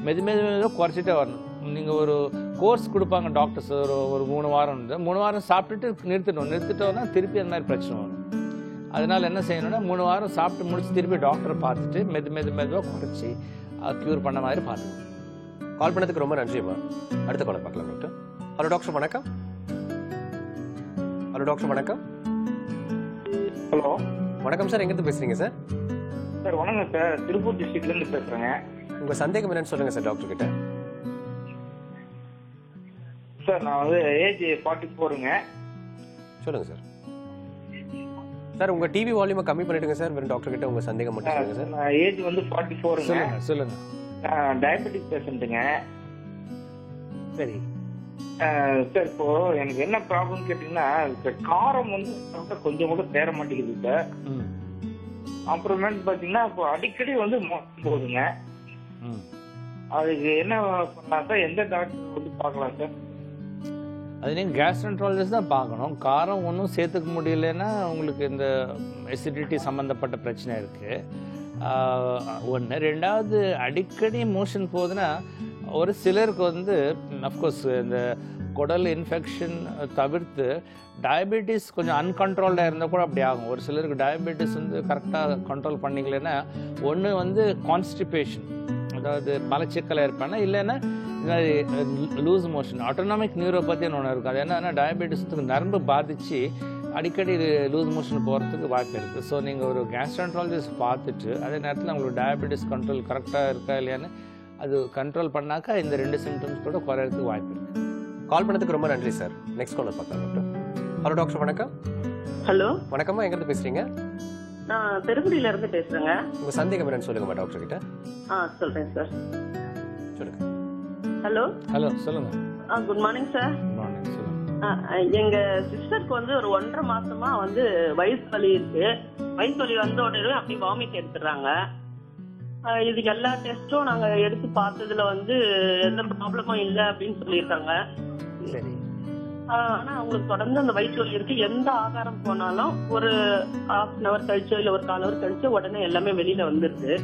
மெதுவாக குறைச்சிட்டே வரணும். நீங்கள் ஒரு கோர்ஸ் கொடுப்பாங்க டாக்டர்ஸ், ஒரு 3 வாரம் 3 வாரம் சாப்பிட்டுட்டு நிறுத்திட்டோன்னா திருப்பி அந்த மாதிரி பிரச்சனை வரும். அதனால் என்ன செய்யணும்னா 3 வாரம் சாப்பிட்டு முடிச்சு திருப்பி டாக்டரை பார்த்துட்டு மெதுவாக குறைச்சி க்யூர் பண்ண மாதிரி பார்த்துக்கணும். கால் பண்ணதுக்கு ரொம்ப நன்றிம்மா. அடுத்த காலர் பார்க்கலாம் டாக்டர். ஹலோ டாக்டர், வணக்கம். ஹலோ டாக்டர், வணக்கம். ஹலோ வணக்கம் சார், எங்கேருந்து பேசுறீங்க சார்? சார் வணக்கம் சார், திருப்பூர் டிஸ்ட்ரிக்ட்லேருந்து பேசுகிறேங்க. உங்கள் சந்தேகம் என்னன்னு சொல்லுங்க சார் டாக்டர் கிட்ட. சார் நான் வந்து ஏஜ் 44ங்க. சொல்லுங்க சார். சார் உங்கள் டிவி வால்யூமை கம்மி பண்ணிடுங்க சார். வெறும் டாக்டர் கிட்ட உங்கள் சந்தேகம் மட்டும் சொல்லுங்க சார். நான் ஏஜ் வந்து 44ங்க. சொல்லுங்கள். டயபெட்டிக் பேஷண்ட்டுங்க. சரி. சார் இப்போ எனக்கு என்ன ப்ராப்ளம் கேட்டீங்கன்னா காரம் வந்து சாப்பிட்டா கொஞ்சம் கூட தேர மாட்டேங்குது சார். அப்புறமேட்டு பாத்தீங்கன்னா இப்போ அடிக்கடி வந்து மோசம் போகுதுங்க. அதுக்கு என்ன பண்ணலாம் சார்? எந்த டாக்டர் வந்து பார்க்கலாம் சார்? அது நீங்கள் கேஸ்ட்ரோன்ட்ராலஜிஸ்ட் தான் பார்க்கணும். காரம் ஒன்றும் சேர்த்துக்க முடியலன்னா உங்களுக்கு இந்த அசிடிட்டி சம்மந்தப்பட்ட பிரச்சனை இருக்குது ஒன்று. ரெண்டாவது, அடிக்கடி மோஷன் போகுதுன்னா ஒரு சிலருக்கு வந்து அஃப்கோர்ஸ் இந்த குடல் இன்ஃபெக்ஷன் தவிர்த்து டயபெட்டிஸ் கொஞ்சம் அன்கண்ட்ரோல்டாக இருந்தால் கூட அப்படி ஆகும். ஒரு சிலருக்கு டயபெட்டிஸ் வந்து கரெக்டாக கண்ட்ரோல் பண்ணிக்கலன்னா ஒன்று வந்து கான்ஸ்டிபேஷன், அதாவது மலச்சிக்கல் ஏற்பனா, இல்லைன்னா லூஸ் மோஷன். ஆட்டோனாமிக் நியூரோபதின்னு ஒன்று இருக்கும். அது என்னன்னா டயபெட்டிஸுக்கு நரம்பு பாதித்து அடிக்கடி லூஸ் மோஷன் போகிறதுக்கு வாய்ப்பு இருக்குது. ஸோ நீங்கள் ஒரு கேஸ்ட்ரோன்ட்ராலஜிஸ்ட் பார்த்துட்டு அதே நேரத்தில் உங்களுக்கு டயபெட்டிஸ் கண்ட்ரோல் கரெக்டாக இருக்கா இல்லையான்னு அது கண்ட்ரோல் பண்ணாக்கா இந்த 2 சிம்டம்ஸ் கூட குறையிறதுக்கு வாய்ப்பு இருக்குது. கால் பண்ணதுக்கு ரொம்ப நன்றி சார். நெக்ஸ்ட் காலர் பார்க்கலாம் டாக்டர். ஹலோ டாக்டர், வணக்கம். ஹலோ, வணக்கம்மா, எங்கேருந்து பேசுறீங்க? நான் பெருங்குடியில இருந்து பேசுறேங்க. உங்க சந்தேகம் என்னன்னு சொல்லுங்கம்மா டாக்டர் கிட்ட. சொல்றேன் சார். சொல்லுங்க. ஹலோ ஹலோ, சொல்லுங்க. Good morning sir. Good morning, சொல்லுங்க. எங்க சிஸ்டருக்கு வந்து ஒரு 1.5 மாசமா வந்து வயிற்று வலி இருக்கு. வயிற்று வலி வந்த உடனே அப்படி வாமிட் எடுத்துறாங்க. இதுக்கு எல்லா டெஸ்டும் நாங்க எடுத்து பார்த்ததுல வந்து எந்த ப்ராப்ளமும் இல்லை அப்படின்னு சொல்லியிருக்காங்க. சரி. ஆனா அவங்களுக்கு தொடர்ந்து அந்த வயிற்று வலி இருக்கு. எந்த ஆகாரம் போனாலும் ஒரு 1/2 hour கழிச்சோ இல்ல ஒரு 1/4 hour கழிச்சோ உடனே எல்லாமே வெளியில வந்துருது.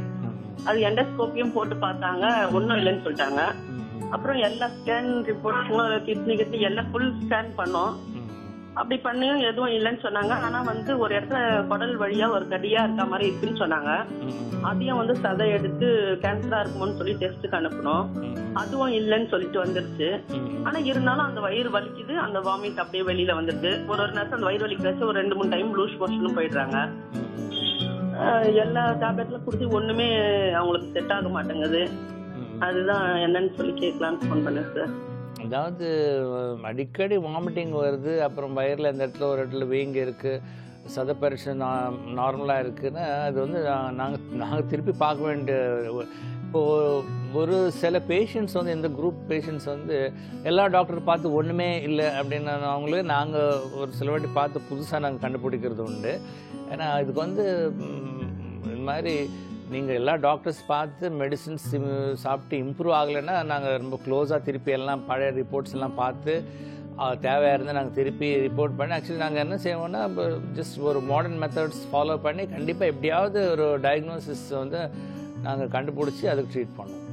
அது எண்டோஸ்கோப்பியும் போட்டு பார்த்தாங்க, ஒன்னும் இல்லைன்னு சொல்லிட்டாங்க. அப்புறம் எல்லா ஸ்கேன் ரிப்போர்ட்ஸும் கிட்னி எல்லாம் ஃபுல் ஸ்கேன் பண்ணோம். அப்படி பண்ணியும் எதுவும் இல்லைன்னு சொன்னாங்க. ஆனா வந்து ஒரு இடத்துல குடல் வழியா ஒரு கடியா இருக்க மாதிரி இருக்குன்னு சொன்னாங்க. அதையும் வந்து சதை எடுத்து கேன்சரா இருக்குமோன்னு சொல்லி டெஸ்ட்டுக்கு அனுப்பணும். அதுவும் இல்லைன்னு சொல்லிட்டு வந்துருச்சு. ஆனா இருந்தாலும் அந்த வயிறு வலிக்குது, அந்த வாமிட் அப்படியே வெளியில வந்துருது. ஒரு நேரத்தில் அந்த வயிறு வலிக்கு ஒரு 2-3 டைம் லூஸ் மோஷனும் போயிடுறாங்க. எல்லா டேப்லெட்லாம் கொடுத்து ஒண்ணுமே அவங்களுக்கு செட் ஆக மாட்டேங்குது. அதுதான் என்னன்னு சொல்லி கேட்கலான்னு ஃபோன் பண்ணேன் சார். அதாவது அடிக்கடி வாமிட்டிங் வருது, அப்புறம் வயிறில் இந்த இடத்துல ஒரு இடத்துல வீங்க இருக்குது, சதப்பரிசு நார்மலாக இருக்குன்னா அது வந்து நாங்கள் திருப்பி பார்க்க வேண்டிய. இப்போது ஒரு சில பேஷண்ட்ஸ் வந்து இந்த குரூப் பேஷண்ட்ஸ் வந்து எல்லா டாக்டர் பார்த்து ஒன்றுமே இல்லை அப்படின்னு அவங்களே நாங்கள் ஒரு சில வாட்டி பார்த்து புதுசாக நாங்கள் கண்டுபிடிக்கிறது உண்டு. ஏன்னா இதுக்கு வந்து இது மாதிரி நீங்கள் எல்லா டாக்டர்ஸ் பார்த்து மெடிசின்ஸ் சாப்பிட்டு இம்ப்ரூவ் ஆகலைன்னா நாங்கள் ரொம்ப க்ளோஸாக திருப்பி எல்லாம் பழைய ரிப்போர்ட்ஸ் எல்லாம் பார்த்து தேவையாக இருந்தால் நாங்கள் திருப்பி ரிப்போர்ட் பண்ணி ஆக்சுவலி நாங்கள் என்ன செய்வோம்னா இப்போ ஜஸ்ட் ஒரு மாடர்ன் மெத்தட்ஸ் ஃபாலோ பண்ணி கண்டிப்பாக எப்படியாவது ஒரு டயக்னோசிஸ் வந்து நாங்கள் கண்டுபிடிச்சி அதுக்கு ட்ரீட் பண்ணுவோம்.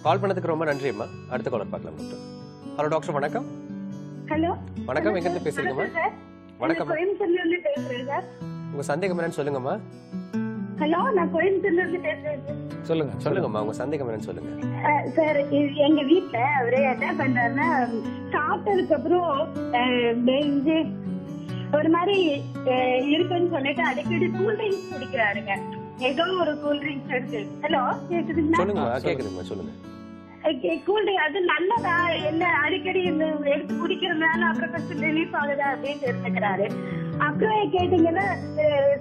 கால் பண்ணதுக்கு ரொம்ப நன்றி அம்மா. அடுத்த காலர் பார்க்கலாம் டாக்டர். ஹலோ டாக்டர், வணக்கம். ஹலோ, வணக்கம், எங்கேருந்து பேசுறீங்கம்மா? வணக்கம், கோயம்புத்தூர்ல இருந்து பேசுறேன் சார். உங்க சந்தேகம் என்னன்னு சொல்லுங்கம்மா. ஹலோ, நான் கோயம்புத்தூர்ல இருந்து பேசுறேன். சொல்லுங்கம்மா, உங்க சந்தேகம் என்னன்னு சொல்லுங்க. சார், எங்க வீட்டுல அவரு என்ன பண்றாருன்னா சாப்பிட்டதுக்கு அப்புறம் நெஞ்சு ஒரு மாதிரி இருக்குன்னு சொல்லிட்டு அடிக்கடி கூல் ட்ரிங்க்ஸ் குடிக்கிறாருங்க. ஏதோ ஒரு கூல் ட்ரிங்க்ஸ் எடுத்து. ஹலோ, கேக்குதுங்களா? சொல்லுங்கம்மா, கேக்குதுங்கம்மா, சொல்லுங்க. கூல் ட்ரிங்க் அது நல்லதா என்ன? அடிக்கடி இந்த எடுத்து குடிக்கிறதுனால அப்புறம் கொஞ்சம் ரிலீஃப் ஆகுதா அப்படின்னு தெரிஞ்சுக்கிறாரு. அப்புறம் கேட்டீங்கன்னா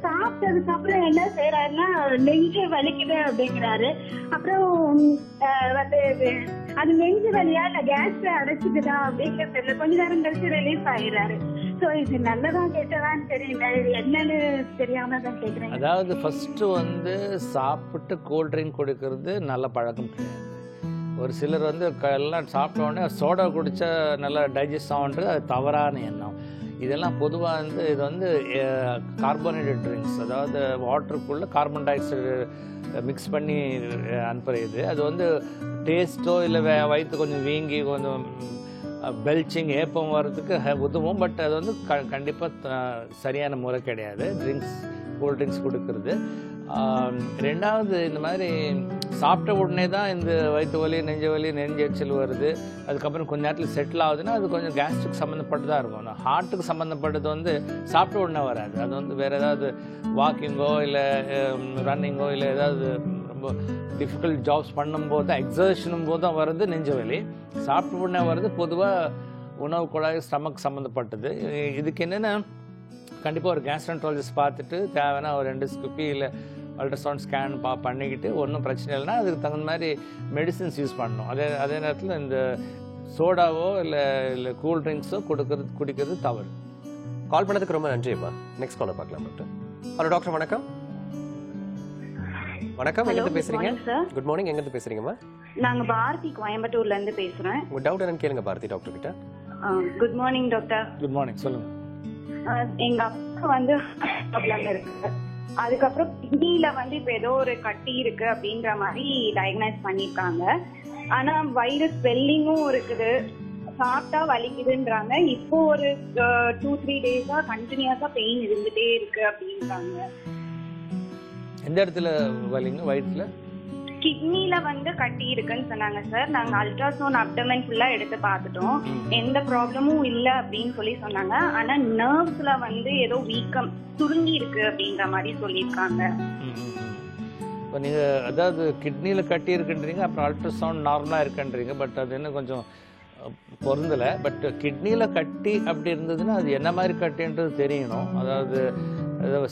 சாப்பிட்டதுக்கு அப்புறம் என்ன செய்யறாருன்னா நெஞ்சு வலிக்குது அப்படிங்கிறாரு. அப்புறம் வந்து அது நெஞ்சு வலியா இல்ல கேஸ் அடைச்சிக்குதா அப்படிங்கிறது கொஞ்ச நேரம் கழிச்சு ரிலீஃப் ஆயிடுறாரு. ஸோ இது நல்லதான் கேட்டதான்னு தெரியல, என்னன்னு தெரியாம தான் கேட்குறேன். அதாவது ஃபர்ஸ்ட் வந்து சாப்பிட்டு கூல் ட்ரிங்க் குடிக்கிறது நல்ல பழக்கம் கிடையாது. ஒரு சிலர் வந்து எல்லாம் சாப்பிட்ட உடனே சோடா குடித்தா நல்லா டைஜஸ்ட் ஆகுன்றது அது தவறான எண்ணம். இதெல்லாம் பொதுவாக வந்து இது வந்து கார்பனேட்டட் ட்ரிங்க்ஸ், அதாவது வாட்டருக்குள்ளே கார்பன் டை ஆக்சைடு மிக்ஸ் பண்ணி அனுப்புறது. அது வந்து டேஸ்ட்டோ இல்லை வயிற்று கொஞ்சம் வீங்கி கொஞ்சம் பெல்ச்சிங் ஏப்பம் வர்றதுக்கு உதவும். பட் அது வந்து கண்டிப்பாக சரியான முறை கிடையாது ட்ரிங்க்ஸ், கூல் ட்ரிங்க்ஸ் கொடுக்கறது. ரெண்டாவது, இந்த மாதிரி சாப்பிட்ட உடனே தான் இந்த வயிற்று வலி, நெஞ்சு வலி, நெஞ்செரிச்சல் வருது, அதுக்கப்புறம் கொஞ்சம் நேரத்தில் செட்டில் ஆகுதுன்னா அது கொஞ்சம் கேஸ்ட்ரிக் சம்மந்தப்பட்டதாக இருக்கும். ஆனால் ஹார்ட்டுக்கு சம்மந்தப்பட்டது வந்து சாப்பிட்ட உடனே வராது. அது வந்து வேறு ஏதாவது வாக்கிங்கோ இல்லை ரன்னிங்கோ இல்லை ஏதாவது ரொம்ப டிஃபிகல்ட் ஜாப்ஸ் பண்ணும்போது எக்ஸர்ஷனும் போது தான் வருது நெஞ்சு வலி. சாப்பிட்ட உடனே வருது பொதுவாக உணவு குழாய், ஸ்டமக் சம்மந்தப்பட்டது. இதுக்கு என்னென்னா கண்டிப்பாக ஒரு கேஸ்ட்ரோன்ட்ராலஜிஸ்ட் பார்த்துட்டு தேவைன்னா ஒரு எண்டோஸ்கோபி இல்லை அல்ட்ராசவுண்ட் ஸ்கேன் பண்ணிக்கிட்டு ஒன்றும் பிரச்சனை இல்லைன்னா அதுக்கு தகுந்த மாதிரி மெடிசின்ஸ் யூஸ் பண்ணணும். அதே நேரத்தில் இந்த சோடாவோ இல்லை கூல் ட்ரிங்க்ஸோ குடிக்கிறது தவறு. கால் பண்ணதுக்கு ரொம்ப நன்றிப்பா. நெக்ஸ்ட் காலை பார்க்கலாம் டாக்டர். ஹலோ டாக்டர், வணக்கம். வணக்கம், எங்கிருந்து பேசுறீங்க? குட் மார்னிங், எங்கிருந்து பேசுறீங்கம்மா? நாங்க பாரதி கோயம்புத்தூர்ல இருந்து பேசுறேன். உங்க டவுட் என்னன்னு கேளுங்க பாரதி டாக்டர் கிட்ட. Good morning doctor. Good morning, சொல்லுங்க. எங்க அப்பா வந்து ப்ராப்ளம் இருக்கு. அதுக்கப்புறம் கிட்னில வந்து இப்ப ஏதோ ஒரு கட்டி இருக்கு அப்படின்ற மாதிரி டயக்னைஸ் பண்ணிருக்காங்க. ஆனா வயிறு ஸ்வெல்லிங்கும் இருக்குது, சாப்பிட்டா வலிக்குதுன்றாங்க. இப்போ ஒரு 2-3 டேஸா கண்டினியூஸா பெயின் இருந்துட்டே இருக்கு அப்படின்றாங்க. எந்த இடத்துல வலிங்க? வயிற்றுல? கிட்னில வந்து கட்டி இருக்குன்னு சொன்னாங்க சார். நாங்க அல்ட்ராசவுண்ட் அப்டமன் ஃபுல்லா எடுத்து பார்த்துட்டோம், எந்த ப்ராப்ளமும் இல்ல அப்படின்னு சொல்லி சொன்னாங்க. ஆனா நர்வ்ஸ்ல வந்து ஏதோ வீக்கம் சுருங்கி இருக்கு அப்படின்ற மாதிரி சொல்லியிருக்காங்க. இப்போ நீங்கள் அதாவது கிட்னியில் கட்டி இருக்குன்றீங்க, அப்புறம் அல்ட்ராசவுண்ட் நார்மலாக இருக்குன்றீங்க. பட் அது இன்னும் கொஞ்சம் பொருந்தலை. பட் கிட்னியில் கட்டி அப்படி இருந்ததுன்னா அது என்ன மாதிரி கட்டின்றது தெரியணும். அதாவது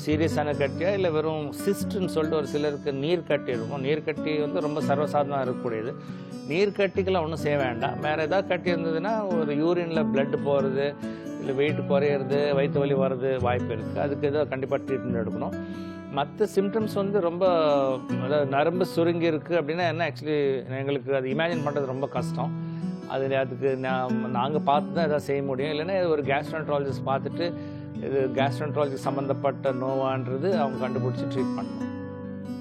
சீரியஸான கட்டியா இல்லை வெறும் சிஸ்ட்ன்னு சொல்லிட்டு ஒரு சிலருக்கு நீர் கட்டி இருக்கும். நீர் கட்டி வந்து ரொம்ப சர்வசாதாரணமாக இருக்கக்கூடியது. நீர் கட்டிக்கெல்லாம் ஒன்றும் செய்ய வேண்டாம். வேறு ஏதாவது கட்டி இருந்ததுன்னா ஒரு யூரினில் பிளட் போகிறது, இல்லை வெயிட் குறையிறது, வயிற்று வலி வர்றது வாய்ப்பு இருக்குது. அதுக்கு ஏதோ கண்டிப்பாக ட்ரீட்மெண்ட் எடுக்கணும். மற்ற சிம்டம்ஸ் வந்து ரொம்ப அதாவது நரம்பு சுருங்கி இருக்குது அப்படின்னா என்ன, ஆக்சுவலி எங்களுக்கு அது இமேஜின் பண்ணுறது ரொம்ப கஷ்டம். அதுக்கு நாங்கள் பார்த்து தான் எதாவது செய்ய முடியும். இல்லைன்னா ஒரு கேஸ்ட்ரோஎன்ட்ராலஜிஸ்ட் பார்த்துட்டு இது கேஸ்ட்ரோஎன்ட்ராலஜி சம்மந்தப்பட்ட நோவான்றது அவங்க கண்டுபிடிச்சி ட்ரீட் பண்ணணும்.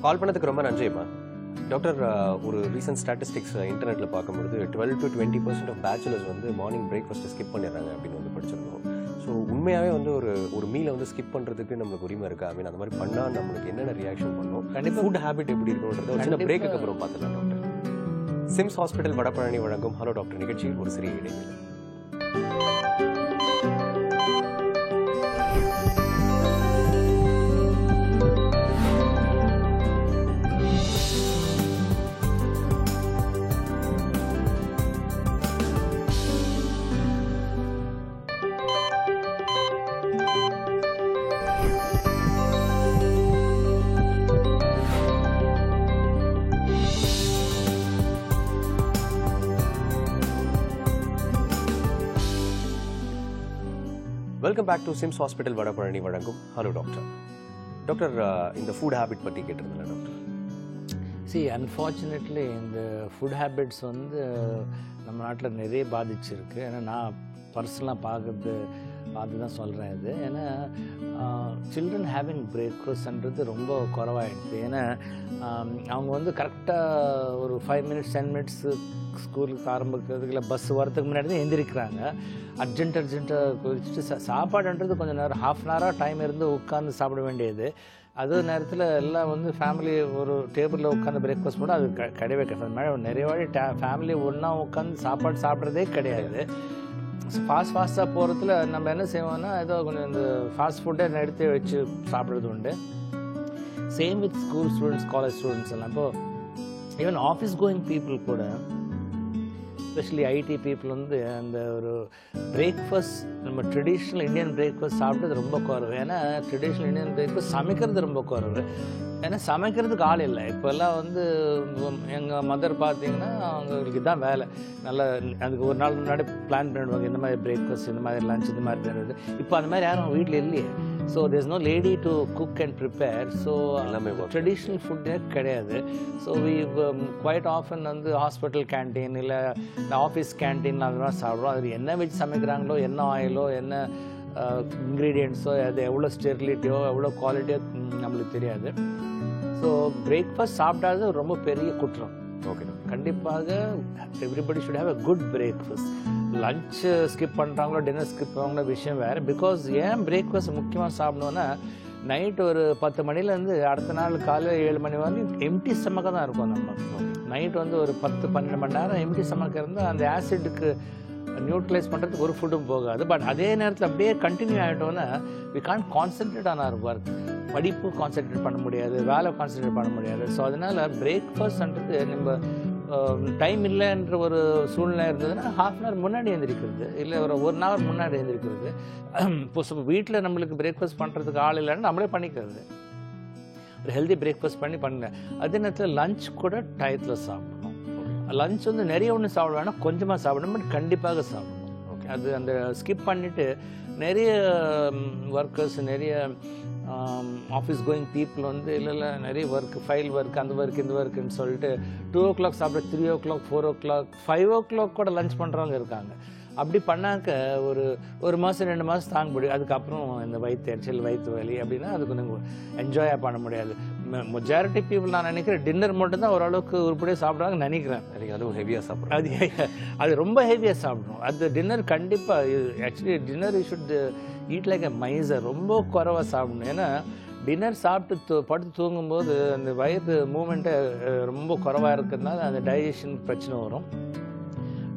கால் பண்ணதுக்கு ரொம்ப நன்றிம்மா. டாக்டர், ஒரு ரீசன்ட் ஸ்டாட்டிஸ்டிக்ஸ் இன்டர்நெட்டில் பார்க்கும்போது 12 to 20% ஆஃப் பேச்சுலர்ஸ் வந்து மார்னிங் பிரேக்ஃபாஸ்ட்டை ஸ்கிப் பண்ணிடுறாங்க அப்படின்னு வந்து படிச்சிருந்தோம். ஸோ உண்மையாகவே வந்து ஒரு மீலை வந்து ஸ்கிப் பண்ணுறதுக்கு நம்மளுக்கு உரிமை இருக்கா? அப்படின்னு அந்த மாதிரி பண்ணால் நம்மளுக்கு என்னென்ன ரியாக்ஷன் பண்ணணும், கண்டிப்பாக ஃபுட் ஹேபிட் எப்படி இருக்குன்றத ஒரு சின்ன பிரேக்குக்கு அப்புறம் பார்த்துக்கலாம் டாக்டர். சிம்ஸ் ஹாஸ்பிட்டல் வடபழனி வழங்கும் ஹலோ டாக்டர் நிகழ்ச்சியில் ஒரு சிறிய இடைவேளை. Welcome back to SIMS hospital Vadapalani வழங்கும் ஹலோ டாக்டர். டாக்டர், இந்த ஃபுட் ஹேபிட் பற்றி கேட்டிருந்தேன் டாக்டர். அன்ஃபார்ச்சுனேட்லி இந்த ஃபுட் ஹேபிட்ஸ் வந்து நம்ம நாட்டில் நிறைய பாதிச்சிருக்கு. ஏன்னா நான் பர்சனலாக பார்த்து தான் சொல்கிறேன் இது. ஏன்னா சில்ட்ரன் ஹேவிங் பிரேக்ஃபாஸ்ட்ன்றது ரொம்ப குறவாயிடுது. ஏன்னா அவங்க வந்து கரெக்டாக ஒரு 5 minutes 10 minutes ஸ்கூலுக்கு ஆரம்பிக்கிறதுக்கு இல்லை பஸ் வரதுக்கு முன்னாடி தான் எந்திரிக்கிறாங்க. அர்ஜென்ட்டாக குதிச்சுட்டு சாப்பாடுன்றது கொஞ்சம் நேரம் 1/2 hour டைம் இருந்து உட்காந்து சாப்பிட வேண்டியது. அதே நேரத்தில் எல்லாம் வந்து ஃபேமிலி ஒரு டேபிளில் உட்காந்து பிரேக்ஃபாஸ்ட் கூட அது கிடையவே கிடையாது. நிறைய வாட்டி ஃபேமிலி ஒன்றா உட்காந்து சாப்பாடு சாப்பிட்றதே கிடையாது. ஃபாஸ்ட்டாக போகிறதுல நம்ம என்ன செய்வோம்னா ஏதோ கொஞ்சம் இந்த ஃபாஸ்ட் ஃபுட்டை எடுத்து வச்சு சாப்பிட்றது உண்டு. Same with school students, college students எல்லாம். இப்போது ஈவன் ஆஃபீஸ் கோயிங் பீப்புள் கூட, எஸ்பெஷலி ஐடி பீப்புள் வந்து அந்த ஒரு பிரேக்ஃபாஸ்ட் நம்ம ட்ரெடிஷ்னல் இந்தியன் பிரேக்ஃபாஸ்ட் சாப்பிட்டது ரொம்ப குறைவு. ஏன்னா ட்ரெடிஷ்னல் இந்தியன் பிரேக்ஃபாஸ்ட் சமைக்கிறது ரொம்ப குறைவு. ஏன்னா சமைக்கிறதுக்கு ஆள் இல்லை. இப்போல்லாம் வந்து எங்கள் மதர் பார்த்தீங்கன்னா அவங்களுக்கு தான் வேலை. நல்லா அதுக்கு ஒரு நாள் முன்னாடி பிளான் பண்ணிடுவாங்க, இந்த மாதிரி பிரேக்ஃபாஸ்ட், இந்த மாதிரி லஞ்ச், இந்த மாதிரி பண்ணுறது. இப்போ அந்த மாதிரி யாரும் வீட்டில் இல்லையே. So there is no lady to cook and prepare. So எல்லாமே ட்ரெடிஷ்னல் ஃபுட்டே கிடையாது. ஸோ வி குவைட் ஆஃபன் வந்து ஹாஸ்பிட்டல் கேன்டீன் இல்லை இந்த ஆஃபீஸ் கேன்டீன் அந்த மாதிரி சாப்பிட்றோம். அது என்ன வச்சு சமைக்கிறாங்களோ, என்ன ஆயிலோ, என்ன இன்க்ரீடியன்ட்ஸோ, அது எவ்வளோ ஸ்டெரிலிட்டியோ எவ்வளோ குவாலிட்டியோ நம்மளுக்கு தெரியாது. ஸோ பிரேக்ஃபாஸ்ட் சாப்பிடாது ரொம்ப பெரிய குற்றம். ஓகே, கண்டிப்பாக everybody should have a good breakfast. Lunch skip பண்ணுறாங்களோ டின்னர் ஸ்கிப் பண்ணுறாங்களோ விஷயம் வேறு. பிகாஸ் ஏன் பிரேக்ஃபாஸ்ட் முக்கியமாக சாப்பிடணுன்னா, நைட்டு ஒரு 10 மணிலேருந்து அடுத்த நாள் காலையில் 7 மணி வரைக்கும் எம்டி ஸ்டமக்காக தான் இருக்கும். நம்ம நைட் வந்து ஒரு 10-12 மணி நேரம் எம்டி ஸ்டமக்காக இருந்தால் அந்த ஆசிட்டுக்கு நியூட்ரலைஸ் பண்ணுறதுக்கு ஒரு ஃபுட்டும் போகாது. பட் அதே நேரத்தில் அப்படியே கண்டினியூ ஆகிட்டோன்னா we can't concentrate on our work. படிப்பு கான்சென்ட்ரேட் பண்ண முடியாது, வேலை கான்சென்ட்ரேட் பண்ண முடியாது. ஸோ அதனால் பிரேக்ஃபாஸ்ட்ன்றது நம்ம டைம் இல்லைன்ற ஒரு சூழ்நிலை இருந்ததுன்னா 1/2 hour முன்னாடி எழுந்திரிக்கிறது, இல்லை ஒரு 1 hour முன்னாடி எழுந்திரிக்கிறது. இப்போ வீட்டில் நம்மளுக்கு பிரேக்ஃபாஸ்ட் பண்ணுறதுக்கு ஆள் இல்லைன்னு நம்மளே பண்ணிக்கிறது. ஒரு ஹெல்தி பிரேக்ஃபாஸ்ட் பண்ணல. அதே நேரத்தில் லஞ்ச் கூட டயத்தில் சாப்பிடணும். லஞ்ச் வந்து நிறைய ஒன்று சாப்பிட வேணாம், கொஞ்சமாக சாப்பிடணும், பட் கண்டிப்பாக சாப்பிடணும். ஓகே, அது அந்த ஸ்கிப் பண்ணிவிட்டு நிறைய ஒர்க்கர்ஸ், நிறைய ஆஃபீஸ் கோயிங் பீப்புள் வந்து இல்லை நிறைய ஒர்க், ஃபைல் ஒர்க், அந்த ஒர்க் இந்த ஒர்க்குன்னு சொல்லிட்டு 2 o'clock சாப்பிட 3 o'clock 4 o'clock 5 o'clock கூட லஞ்ச் பண்ணுறவங்க இருக்காங்க. அப்படி பண்ணாக்க ஒரு மாதம் 2 மாதம் தாங்க முடியும். அதுக்கப்புறம் இந்த வயிற்று எரிச்சல், வயிற்று வலி அப்படின்னா அது கொஞ்சம் என்ஜாயாக பண்ண முடியாது. மெஜாரிட்டி பீப்புள் நான் நினைக்கிறேன் டின்னர் மட்டும்தான் ஓரளவுக்கு உருப்படியாக சாப்பிட்றாங்கன்னு நினைக்கிறேன். அதுவும் ஹெவியாக சாப்பிட்றோம், அது ரொம்ப ஹெவியாக சாப்பிட்றோம். அது டின்னர் கண்டிப்பாக actually dinner you should eat like a miser. ரொம்ப குறைவாக சாப்பிடணும். ஏன்னா டின்னர் சாப்பிட்டு படுத்து தூங்கும்போது அந்த வயிறு மூமெண்ட்டு ரொம்ப குறைவாக இருக்கிறதுனால அந்த டைஜஷன் பிரச்சனை வரும்.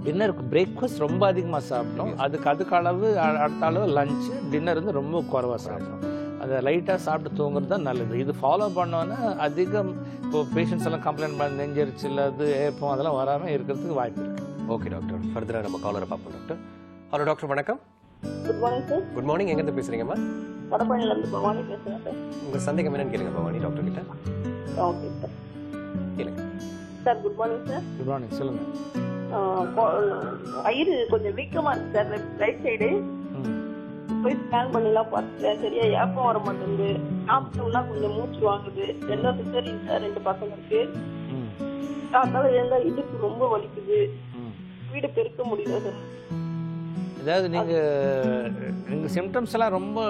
டின்னருக்கு பிரேக்ஃபாஸ்ட் ரொம்ப அதிகமாக சாப்பிட்டோம், அதுக்கு அளவு அடுத்த அளவு லஞ்சு, டின்னர் வந்து ரொம்ப குறைவாக சாப்பிட்டோம். அதை லைட்டாக சாப்பிட்டு தூங்குறது தான் நல்லது. இது ஃபாலோ பண்ணோன்னா அதிகம் இப்போது பேஷண்ட்ஸ் எல்லாம் கம்ப்ளைண்ட் பண்ண நெஞ்சரிச்சல், அது ஏப்பம் அதெல்லாம் வராமல் இருக்கிறதுக்கு வாய்ப்பு இருக்குது. ஓகே டாக்டர், ஃபர்தராக நம்ம காலரை பார்ப்போம் டாக்டர். ஹலோ டாக்டர், வணக்கம். Good morning sir. Good morning. எங்கேருந்து பேசுகிறீங்கம்மா? வடபழனிலேருந்து பவானி பேசுகிறேன் சார். உங்கள் சந்தேகம் என்னன்னு கேளுங்க பவானி டாக்டர் கிட்ட. Okay sir. கேளுங்க sir good morning sir. Good morning, சொல்லுங்கள். வயிறு கொஞ்சம் வீக்கமா இருக்கு சார், ரைட் சைடு. போய் ஸ்கேன் பண்ணிலாம் பார்த்துட்டேன், சரியா ஏப்பம் வர மாட்டேங்குது. சாப்பிட்டோம்னா கொஞ்சம் மூச்சு வாங்குது. எல்லாம் சிசரிங் சார், 2 பசங்களுக்கு. அதனால எந்த இடுப்பு ரொம்ப வலிக்குது, வீடு பெருக்க முடியல சார். அதாவது நீங்கள் சிம்டம்ஸ் எல்லாம் ரொம்ப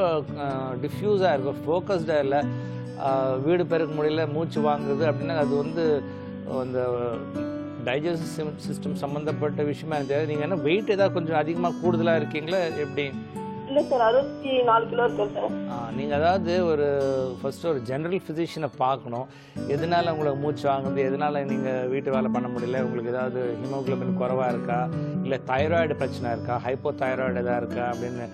டிஃப்யூஸாக இருக்கும், ஃபோக்கஸ்டாக இல்லை. வீடு பெருக்க முடியல, மூச்சு வாங்குது அப்படின்னா அது வந்து அந்த டைஜஸ்டிவ் சிஸ்டம் சம்மந்தப்பட்ட விஷயமா இருந்தது. நீங்கள் என்ன வெயிட் ஏதாவது கொஞ்சம் அதிகமாக கூடுதலாக இருக்கீங்களா எப்படி? இல்லை சார், 64 கிலோ இருக்கேன் சார். நீங்கள் அதாவது ஃபஸ்ட்டு ஒரு ஜென்ரல் ஃபிசிஷியனை பார்க்கணும். எதனால் உங்களுக்கு மூச்சு வாங்குது, எதனால் நீங்கள் வீட்டு வேலை பண்ண முடியல, உங்களுக்கு ஏதாவது ஹீமோகுளோபின் குறைவாக இருக்கா, இல்லை தைராய்டு பிரச்சனை இருக்கா, ஹைப்போ தைராய்டு எதாவது இருக்கா அப்படின்னு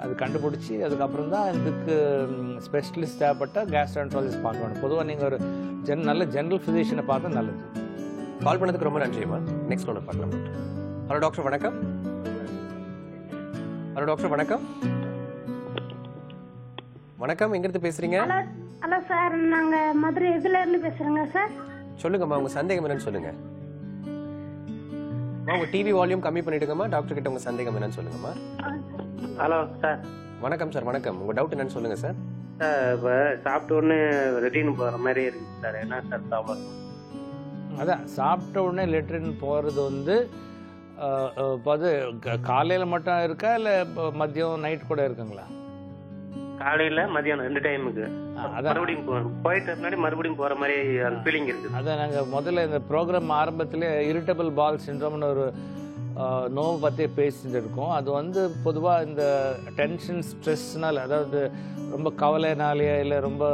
அது கண்டுபிடிச்சி அதுக்கப்புறம் தான் இதுக்கு ஸ்பெஷலிஸ்ட் தேவைப்பட்ட கேஸ்ட்ரோஎன்ட்ராலஜிஸ்ட் பார்க்க வேணும். பொதுவாக நீங்கள் ஒரு நல்ல ஜென்ரல் ஃபிசிஷியனை பார்த்தா நல்லது. கால் பண்ணதுக்கு ரொம்ப நன்றிம்மா. நெக்ஸ்ட் ஒன்று பார்க்கலாம் டாக்டர். ஹலோ டாக்டர், வணக்கம். ஹலோ டாக்டர், வணக்கம். வணக்கம், எங்கிருந்து பேசுறீங்க? ஹலோ சார், நாங்க மதுரை இதுல இருந்து பேசுறோங்க சார். சொல்லுங்கம்மா, உங்க சந்தேகம் என்னன்னு சொல்லுங்க. உங்க டிவி வால்யூம் கம்மி பண்ணிடுங்கம்மா. டாக்டர் கிட்ட உங்க சந்தேகம் என்னன்னு சொல்லுங்கம்மா. Hello sir. வணக்கம் சார், வணக்கம். உங்க டவுட் என்னன்னு சொல்லுங்க சார். சார் இப்போ சாப்பிட்ட உடனே லெட்ரின் போகிற மாதிரி இருக்கு சார், என்ன சார் ப்ராப்ளம்? அதான் சாப்பிட்ட உடனே லெட்ரின் போகிறது வந்து அது காலையில் மட்டும் இருக்கா இல்லை மதியம் நைட் கூட இருக்குங்களா? காலையில் மதியானம் 2 டைமுக்கு. அதான் மறுபடியும் போயிட்டு முன்னாடி மறுபடியும் போகிற மாதிரி அந்த ஃபீலிங் இருக்குது. அதான் நாங்கள் முதல்ல இந்த ப்ரோக்ராம் ஆரம்பத்திலே இரிட்டபிள் பால் சிண்ட்ரோம்னு ஒரு நோவை பற்றி பேசிட்டு இருக்கோம். அது வந்து பொதுவாக இந்த டென்ஷன் ஸ்ட்ரெஸ்னால், அதாவது ரொம்ப கவலைனாலேயே இல்லை ரொம்ப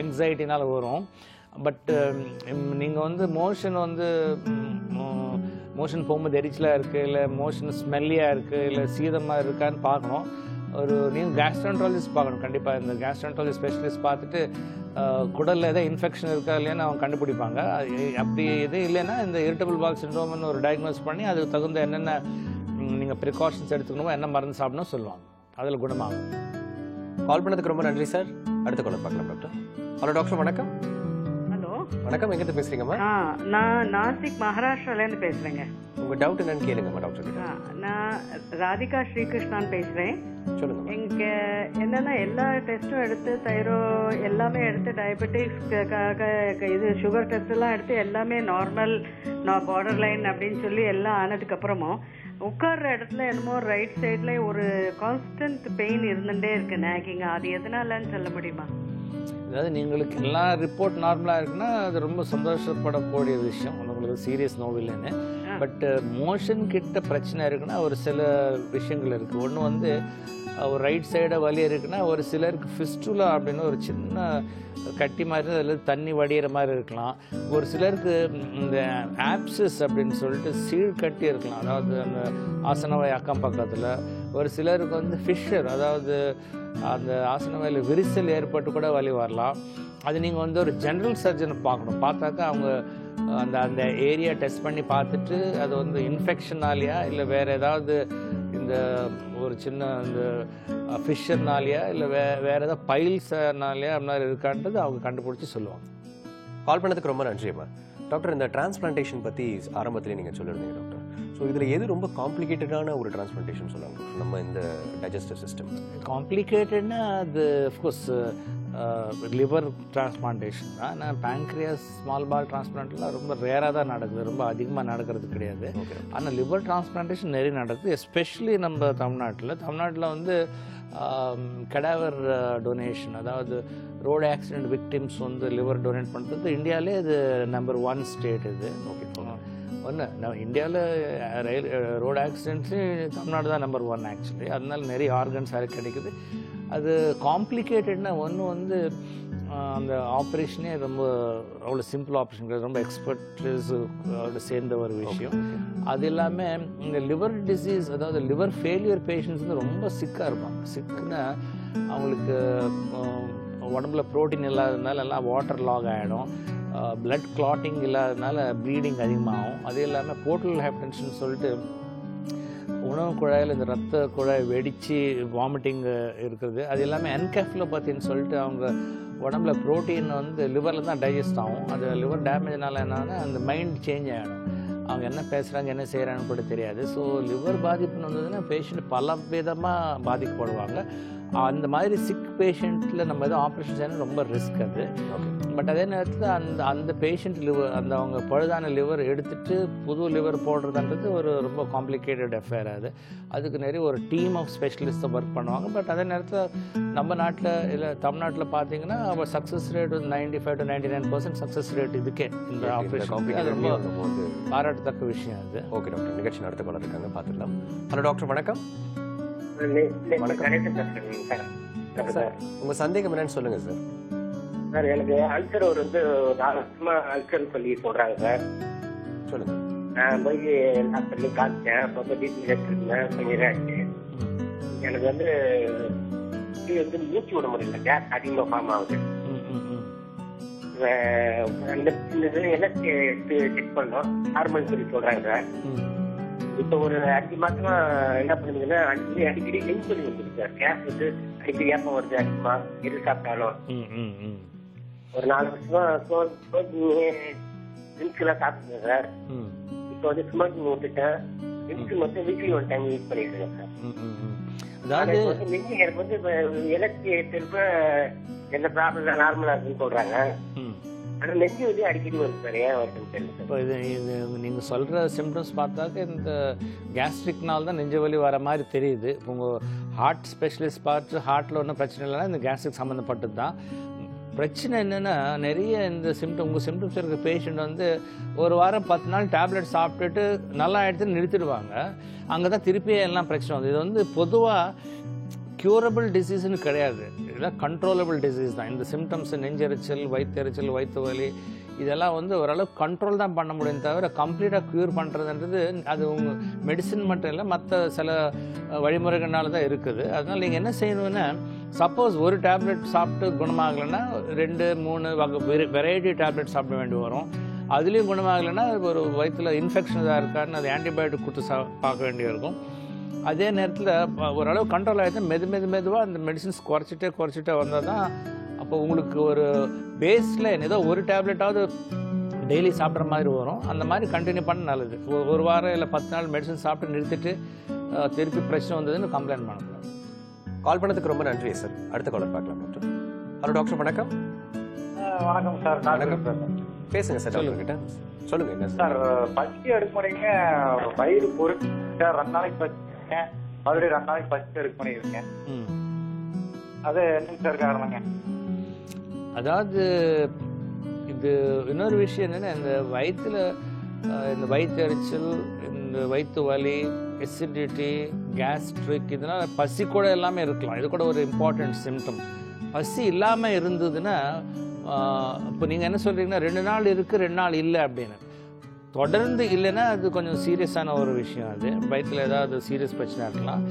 ஆங்ஸைட்டினால் வரும். பட் நீங்கள் வந்து மோஷன் போகும்போது எரிச்சலாக இருக்குது, இல்லை மோஷன் ஸ்மெல்லியாக இருக்குது, இல்லை சீதமாக இருக்கான்னு பார்க்கணும். நீங்கள் கேஸ்ட்ரோஎன்ட்ராலஜிஸ்ட் பார்க்கணும் கண்டிப்பாக. இந்த கேஸ்ட்ரோஎன்ட்ராலஜி ஸ்பெஷலிஸ்ட் பார்த்துட்டு குடலில் எதாவது இன்ஃபெக்ஷன் இருக்கா இல்லையான்னு அவங்க கண்டுபிடிப்பாங்க. அப்படி எதுவும் இல்லைன்னா இந்த இரிட்டபிள் பால் சிண்ட்ரோம்னு ஒரு டயக்னோஸ் பண்ணி அதுக்கு தகுந்த என்னென்ன நீங்கள் ப்ரிகாஷன்ஸ் எடுத்துக்கணுமோ, என்ன மருந்து சாப்பிடணும் சொல்லுவாங்க. அதில் குணமாகும். கால் பண்ணதுக்கு ரொம்ப நன்றி சார். அடுத்த காலர் பார்க்கலாம் டாக்டர். ஹலோ டாக்டர், வணக்கம். ஹலோ வணக்கம், எங்கிருந்து பேசுறீங்கம்மா? நான் நாசிக் மகாராஷ்டிராலேருந்து பேசுறேங்க. உங்க டவுட் என்னன்னு கேளுங்கம்மா டாக்டர் கிட்ட. நான் ராதிகா ஸ்ரீகிருஷ்ணான் பேசுறேன். சொல்லுங்க. இங்க என்னன்னா எல்லா டெஸ்ட்டும் எடுத்து தைரோ எல்லாமே எடுத்து டயபெட்டிக்ஸ் இது சுகர் டெஸ்ட் எல்லாம் எடுத்து எல்லாமே நார்மல் பார்டர் லைன் அப்படின்னு சொல்லி எல்லாம் ஆனதுக்கு அப்புறமும் உட்கார்ற இடத்துல என்னமோ ரைட் சைட்ல ஒரு கான்ஸ்டன்ட் பெயின் இருந்துட்டே இருக்கு, நேக்கிங். அது எதனாலன்னு சொல்ல முடியுமா? அதாவது நீங்களுக்கு எல்லா ரிப்போர்ட் நார்மலாக இருக்குன்னா அது ரொம்ப சந்தோஷப்படக்கூடிய விஷயம், உங்களுக்கு சீரியஸ் நோவில்லைன்னு. பட் மோஷன் கிட்ட பிரச்சனை இருக்குன்னா ஒரு சில விஷயங்கள் இருக்குது. ஒன்று வந்து ஒரு ரைட் சைடை வலி இருக்குன்னா ஒரு சிலருக்கு ஃபிஸ்டுலா அப்படின்னு ஒரு சின்ன கட்டி மாதிரி அதில் தண்ணி வடிகிற மாதிரி இருக்கலாம். ஒரு சிலருக்கு இந்த ஆப்சஸ் அப்படின்னு சொல்லிட்டு சீழ் கட்டி இருக்கலாம், அதாவது அந்த ஆசனவாய் அக்கம் பக்கத்தில். ஒரு சிலருக்கு வந்து ஃபிஷர், அதாவது அந்த ஆசனவாயில் விரிசல் ஏற்பட்டு கூட வலி வரலாம். அது நீங்கள் வந்து ஒரு ஜென்ரல் சர்ஜனை பார்க்கணும். பார்த்தாக்கா அவங்க அந்த ஏரியா டெஸ்ட் பண்ணி பார்த்துட்டு அது வந்து இன்ஃபெக்ஷனாலியா இல்லை வேறு ஏதாவது இந்த ஒரு சின்ன இந்த ஃபிஷர்னாலியா இல்லை வேறு ஏதாவது பைல்ஸ்னாலியா அப்படி இருக்கான்றது அவங்க கண்டுபிடிச்சி சொல்லுவாங்க. கால் பண்ணதுக்கு ரொம்ப நன்றிம்மா. டாக்டர் இந்த டிரான்ஸ்பிளான்டேஷன் பற்றி ஆரம்பத்திலே நீங்கள் சொல்லியிருந்தீங்க டாக்டர். ஸோ இதில் எது ரொம்ப காம்ப்ளிகேட்டடான ஒரு டிரான்ஸ்பிளான்டேஷன் சொல்லாங்க நம்ம இந்த டைஜஸ்டிவ் சிஸ்டம்? காம்ப்ளிகேட்டட்னா அது அஃப்கோர்ஸ் லிவர் டிரான்ஸ்பிளான்டேஷன் தான். ஆனால் பேங்க்ரியாஸ் ஸ்மால் பால் டிரான்ஸ்பிளான்ட்லாம் ரொம்ப ரேராக தான் நடக்குது, ரொம்ப அதிகமாக நடக்கிறது கிடையாது. ஆனால் லிவர் டிரான்ஸ்பிளான்டேஷன் நிறைய நடக்குது, எஸ்பெஷலி நம்ம தமிழ்நாட்டில் வந்து கடாவர் டொனேஷன், அதாவது ரோடு ஆக்சிடென்ட் விக்டிம்ஸ் வந்து லிவர் டொனேட் பண்ணுறது இந்தியாவிலே இது நம்பர் 1 ஸ்டேட் இது. ஓகே, ஒன்று நம்ம இந்தியாவில் ரோடு ஆக்சிடென்ட்ஸு தமிழ்நாடு தான் நம்பர் 1 ஆக்சுவலி. அதனால நிறைய ஆர்கன்ஸ் அது கிடைக்குது. அது காம்ப்ளிகேட்டட்னா ஒன்று வந்து அந்த ஆப்ரேஷனே ரொம்ப அவ்வளோ சிம்பிள் ஆப்ரேஷன் கிடையாது, ரொம்ப எக்ஸ்பர்ட்ஸோட சேர்ந்த ஒரு விஷயம். அது இல்லாமல் இந்த லிவர் டிசீஸ், அதாவது லிவர் ஃபெயிலியர் பேஷண்ட்ஸ் வந்து ரொம்ப சிக்காக இருப்பாங்க. சிக்குன்னா அவங்களுக்கு உடம்புல ப்ரோட்டீன் இல்லாததுனால எல்லாம் வாட்டர் லாக் ஆகிடும், பிளட் கிளாட்டிங் இல்லாததுனால ப்ளீடிங் அதிகமாகும். அது இல்லாமல் போர்ட்டல் ஹைப்பர்டென்ஷன் சொல்லிட்டு உணவு குழாயில் இந்த ரத்த குழாய் வெடித்து வாமிட்டிங் இருக்கிறது. அது எல்லாமே என்கெஃப்லோபதின்னு சொல்லிட்டு அவங்க உடம்புல ப்ரோட்டீன் வந்து லிவரில் தான் டைஜஸ்ட் ஆகும். அது லிவர் டேமேஜ்னால என்னன்னா அந்த மைண்ட் சேஞ்ச் ஆகிடும், அவங்க என்ன பேசுகிறாங்க என்ன செய்கிறாங்கன்னு கூட தெரியாது. ஸோ லிவர் பாதிப்புன்னு வந்ததுன்னா பேஷண்ட் பல விதமாக பாதிக்கப்படுவாங்க. அந்த மாதிரி சிக் பேஷண்ட்டில் நம்ம எதுவும் ஆப்ரேஷன் செய்யணும் ரொம்ப ரிஸ்க் அது. பட் அதே நேரத்தில் அந்த பேஷண்ட் லிவர், அந்த அவங்க பழுதான லிவர் எடுத்துகிட்டு புது லிவர் போடுறதுன்றது ஒரு ரொம்ப காம்ப்ளிகேட்டட் அஃபேர். அதுக்கு நிறைய ஒரு டீம் ஆஃப் ஸ்பெஷலிஸ்ட்டை ஒர்க் பண்ணுவாங்க. பட் அதே நேரத்தில் நம்ம நாட்டில் இல்லை தமிழ்நாட்டில் பார்த்தீங்கன்னா our success rate 95 to 99% success rate இதுக்கே இந்த ஆப்ரேஷன். அது ரொம்ப பாராட்டத்தக்க விஷயம் அது. ஓகே டாக்டர், நிகழ்ச்சி நடத்த கொள்ள இருக்காங்க, பார்த்துக்கலாம். ஹலோ டாக்டர், வணக்கம். சார் உங்கள் சந்தேகம் என்னன்னு சொல்லுங்கள் சார். சார் எனக்கு அல்சர் ஒரு 4 வருஷமா அல்சர் சொல்லி சொல்றாங்க சார். சொல்லுங்க. நான் போய் டாக்டர்லையும் காமிச்சேன், அப்போ டிபி எடுத்துருந்தேன், கொஞ்சம் ஆச்சு. எனக்கு வந்து மூச்சு விட முடியல, கேஸ் அதிகமாக ஃபார்ம் ஆகுது. எல்லாம் எடுத்து செக் பண்ணோம், ஹார்மோன் சொல்லி சொல்றாங்க சார். இப்போ ஒரு 5 மாசமா என்ன பண்ணுதுன்னா அடிக்கடி லிங்க் பண்ணி வந்துருக்கு சார். கேஸ் வந்து அடிக்கடி ஏப்பம் வருது அதிகமா, எது சாப்பிட்டாலும். ஒரு 4 வருஷமா ட்ரிங்க்ஸ் எல்லாம் சாப்பிட்டுருக்கேன் சார். இப்போ வந்து ஸ்மோக்கிங் விட்டுட்டேன். ட்ரிங்க்ஸ் மட்டும் வீக்லி 1 டைம் யூஸ் பண்ணிட்டு இருக்கேன் சார். எனக்கு வந்து எலக்ட்ரி எடுத்துருப்ப எந்த ப்ராப்ளம் நார்மலா இருக்குன்னு சொல்றாங்க. ஆனால் நெஞ்சு வந்து அடிக்கடி வருது சார், ஏன் வருதுன்னு தெரியல. இப்போ இது நீங்கள் சொல்கிற சிம்டம்ஸ் பார்த்தாக்க இந்த கேஸ்ட்ரிக்னால் தான் நெஞ்சு வலி வர மாதிரி தெரியுது. இப்போ உங்கள் ஹார்ட் ஸ்பெஷலிஸ்ட் பார்த்து ஹார்ட்டில் ஒன்றும் பிரச்சனை இல்லைன்னா இந்த கேஸ்ட்ரிக் சம்மந்தப்பட்டது தான். பிரச்சனை என்னென்னா நிறைய இந்த உங்கள் சிம்டம்ஸ் இருக்கிற பேஷண்ட் வந்து ஒரு வாரம் 10 நாள் டேப்லெட் சாப்பிட்டுட்டு நல்லா ஆகிடுச்சுன்னு நிறுத்திடுவாங்க. அங்கே தான் திருப்பியே எல்லாம் பிரச்சனை வந்து. இது வந்து பொதுவாக க்யூரபிள் டிசீஸ்னு கிடையாது, இதெல்லாம் கண்ட்ரோலபிள் டிசீஸ் தான். இந்த சிம்டம்ஸ் நெஞ்செரிச்சல், வயிற்றெரிச்சல், வயிற்று வலி இதெல்லாம் வந்து ஓரளவுக்கு கண்ட்ரோல் தான் பண்ண முடியும், தவிர கம்ப்ளீட்டாக க்யூர் பண்ணுறதுன்றது அது உங்கள் மெடிசின் மட்டும் இல்லை, மற்ற சில வழிமுறைகள்னால தான் இருக்குது. அதனால் நீங்கள் என்ன செய்யணும்னா, சப்போஸ் ஒரு டேப்லெட் சாப்பிட்டு குணமாகலைன்னா 2-3 வெரைட்டி டேப்லெட் சாப்பிட வேண்டி வரும். அதுலேயும் குணமாகலைன்னா ஒரு வயிற்றில் இன்ஃபெக்ஷன் எதாவது இருக்கான்னு அது ஆன்டிபயோட்டிக் கொடுத்து பார்க்க வேண்டியிருக்கும். அதே நேரத்தில் ஓரளவு கண்ட்ரோல் ஆகிடுச்சு மெதுவாக அந்த மெடிசின்ஸ் குறைச்சிட்டே வந்தால் தான் அப்போ உங்களுக்கு ஒரு பேஸ்லைன் ஏதோ ஒரு டேப்லெட்டாவது டெய்லி சாப்பிட்ற மாதிரி வரும். அந்த மாதிரி கண்டினியூ பண்ண நல்லது. ஒரு வாரம் இல்லை 10 நாள் மெடிசன் சாப்பிட்டு நிறுத்திட்டு திருப்பி பிரச்சனை வந்ததுன்னு கம்ப்ளைண்ட் பண்ணக்கூடாது. கால் பண்ணதுக்கு ரொம்ப நன்றி சார். அடுத்த காலர் பார்க்கலாம் டாக்டர். ஹலோ டாக்டர், வணக்கம். வணக்கம் சார். வணக்கம், பேசுங்க சார் டாக்டர் கிட்ட. சொல்லுங்க. என்ன சார், பசி எடுக்க முடியுங்க, வயிறு பொறுத்து 2 நாளைக்கு பசிச்சேன், மறுபடியும் 2 நாளைக்கு பசி எடுக்க பண்ணியிருக்கேன். அது என்ன சார் காரணங்க? அதாவது இது இன்னொரு விஷயம் என்னன்னா, இந்த வயிற்றுல இந்த வயிற்றெரிச்சல், இந்த வயிற்று வலி, எசிடிட்டி, கேஸ்ட்ரிக், இதனால் பசி கூட எல்லாமே இருக்கலாம். இது கூட ஒரு இம்பார்ட்டன்ட் சிம்டம். பசி இல்லாமல் இருந்ததுன்னா இப்போ நீங்கள் என்ன சொல்கிறீங்கன்னா 2 நாள் இருக்குது 2 நாள் இல்லை அப்படின்னு. தொடர்ந்து இல்லைன்னா அது கொஞ்சம் சீரியஸான ஒரு விஷயம். அது வயிற்றில் ஏதாவது சீரியஸ் பிரச்சனை இருக்கலாம்.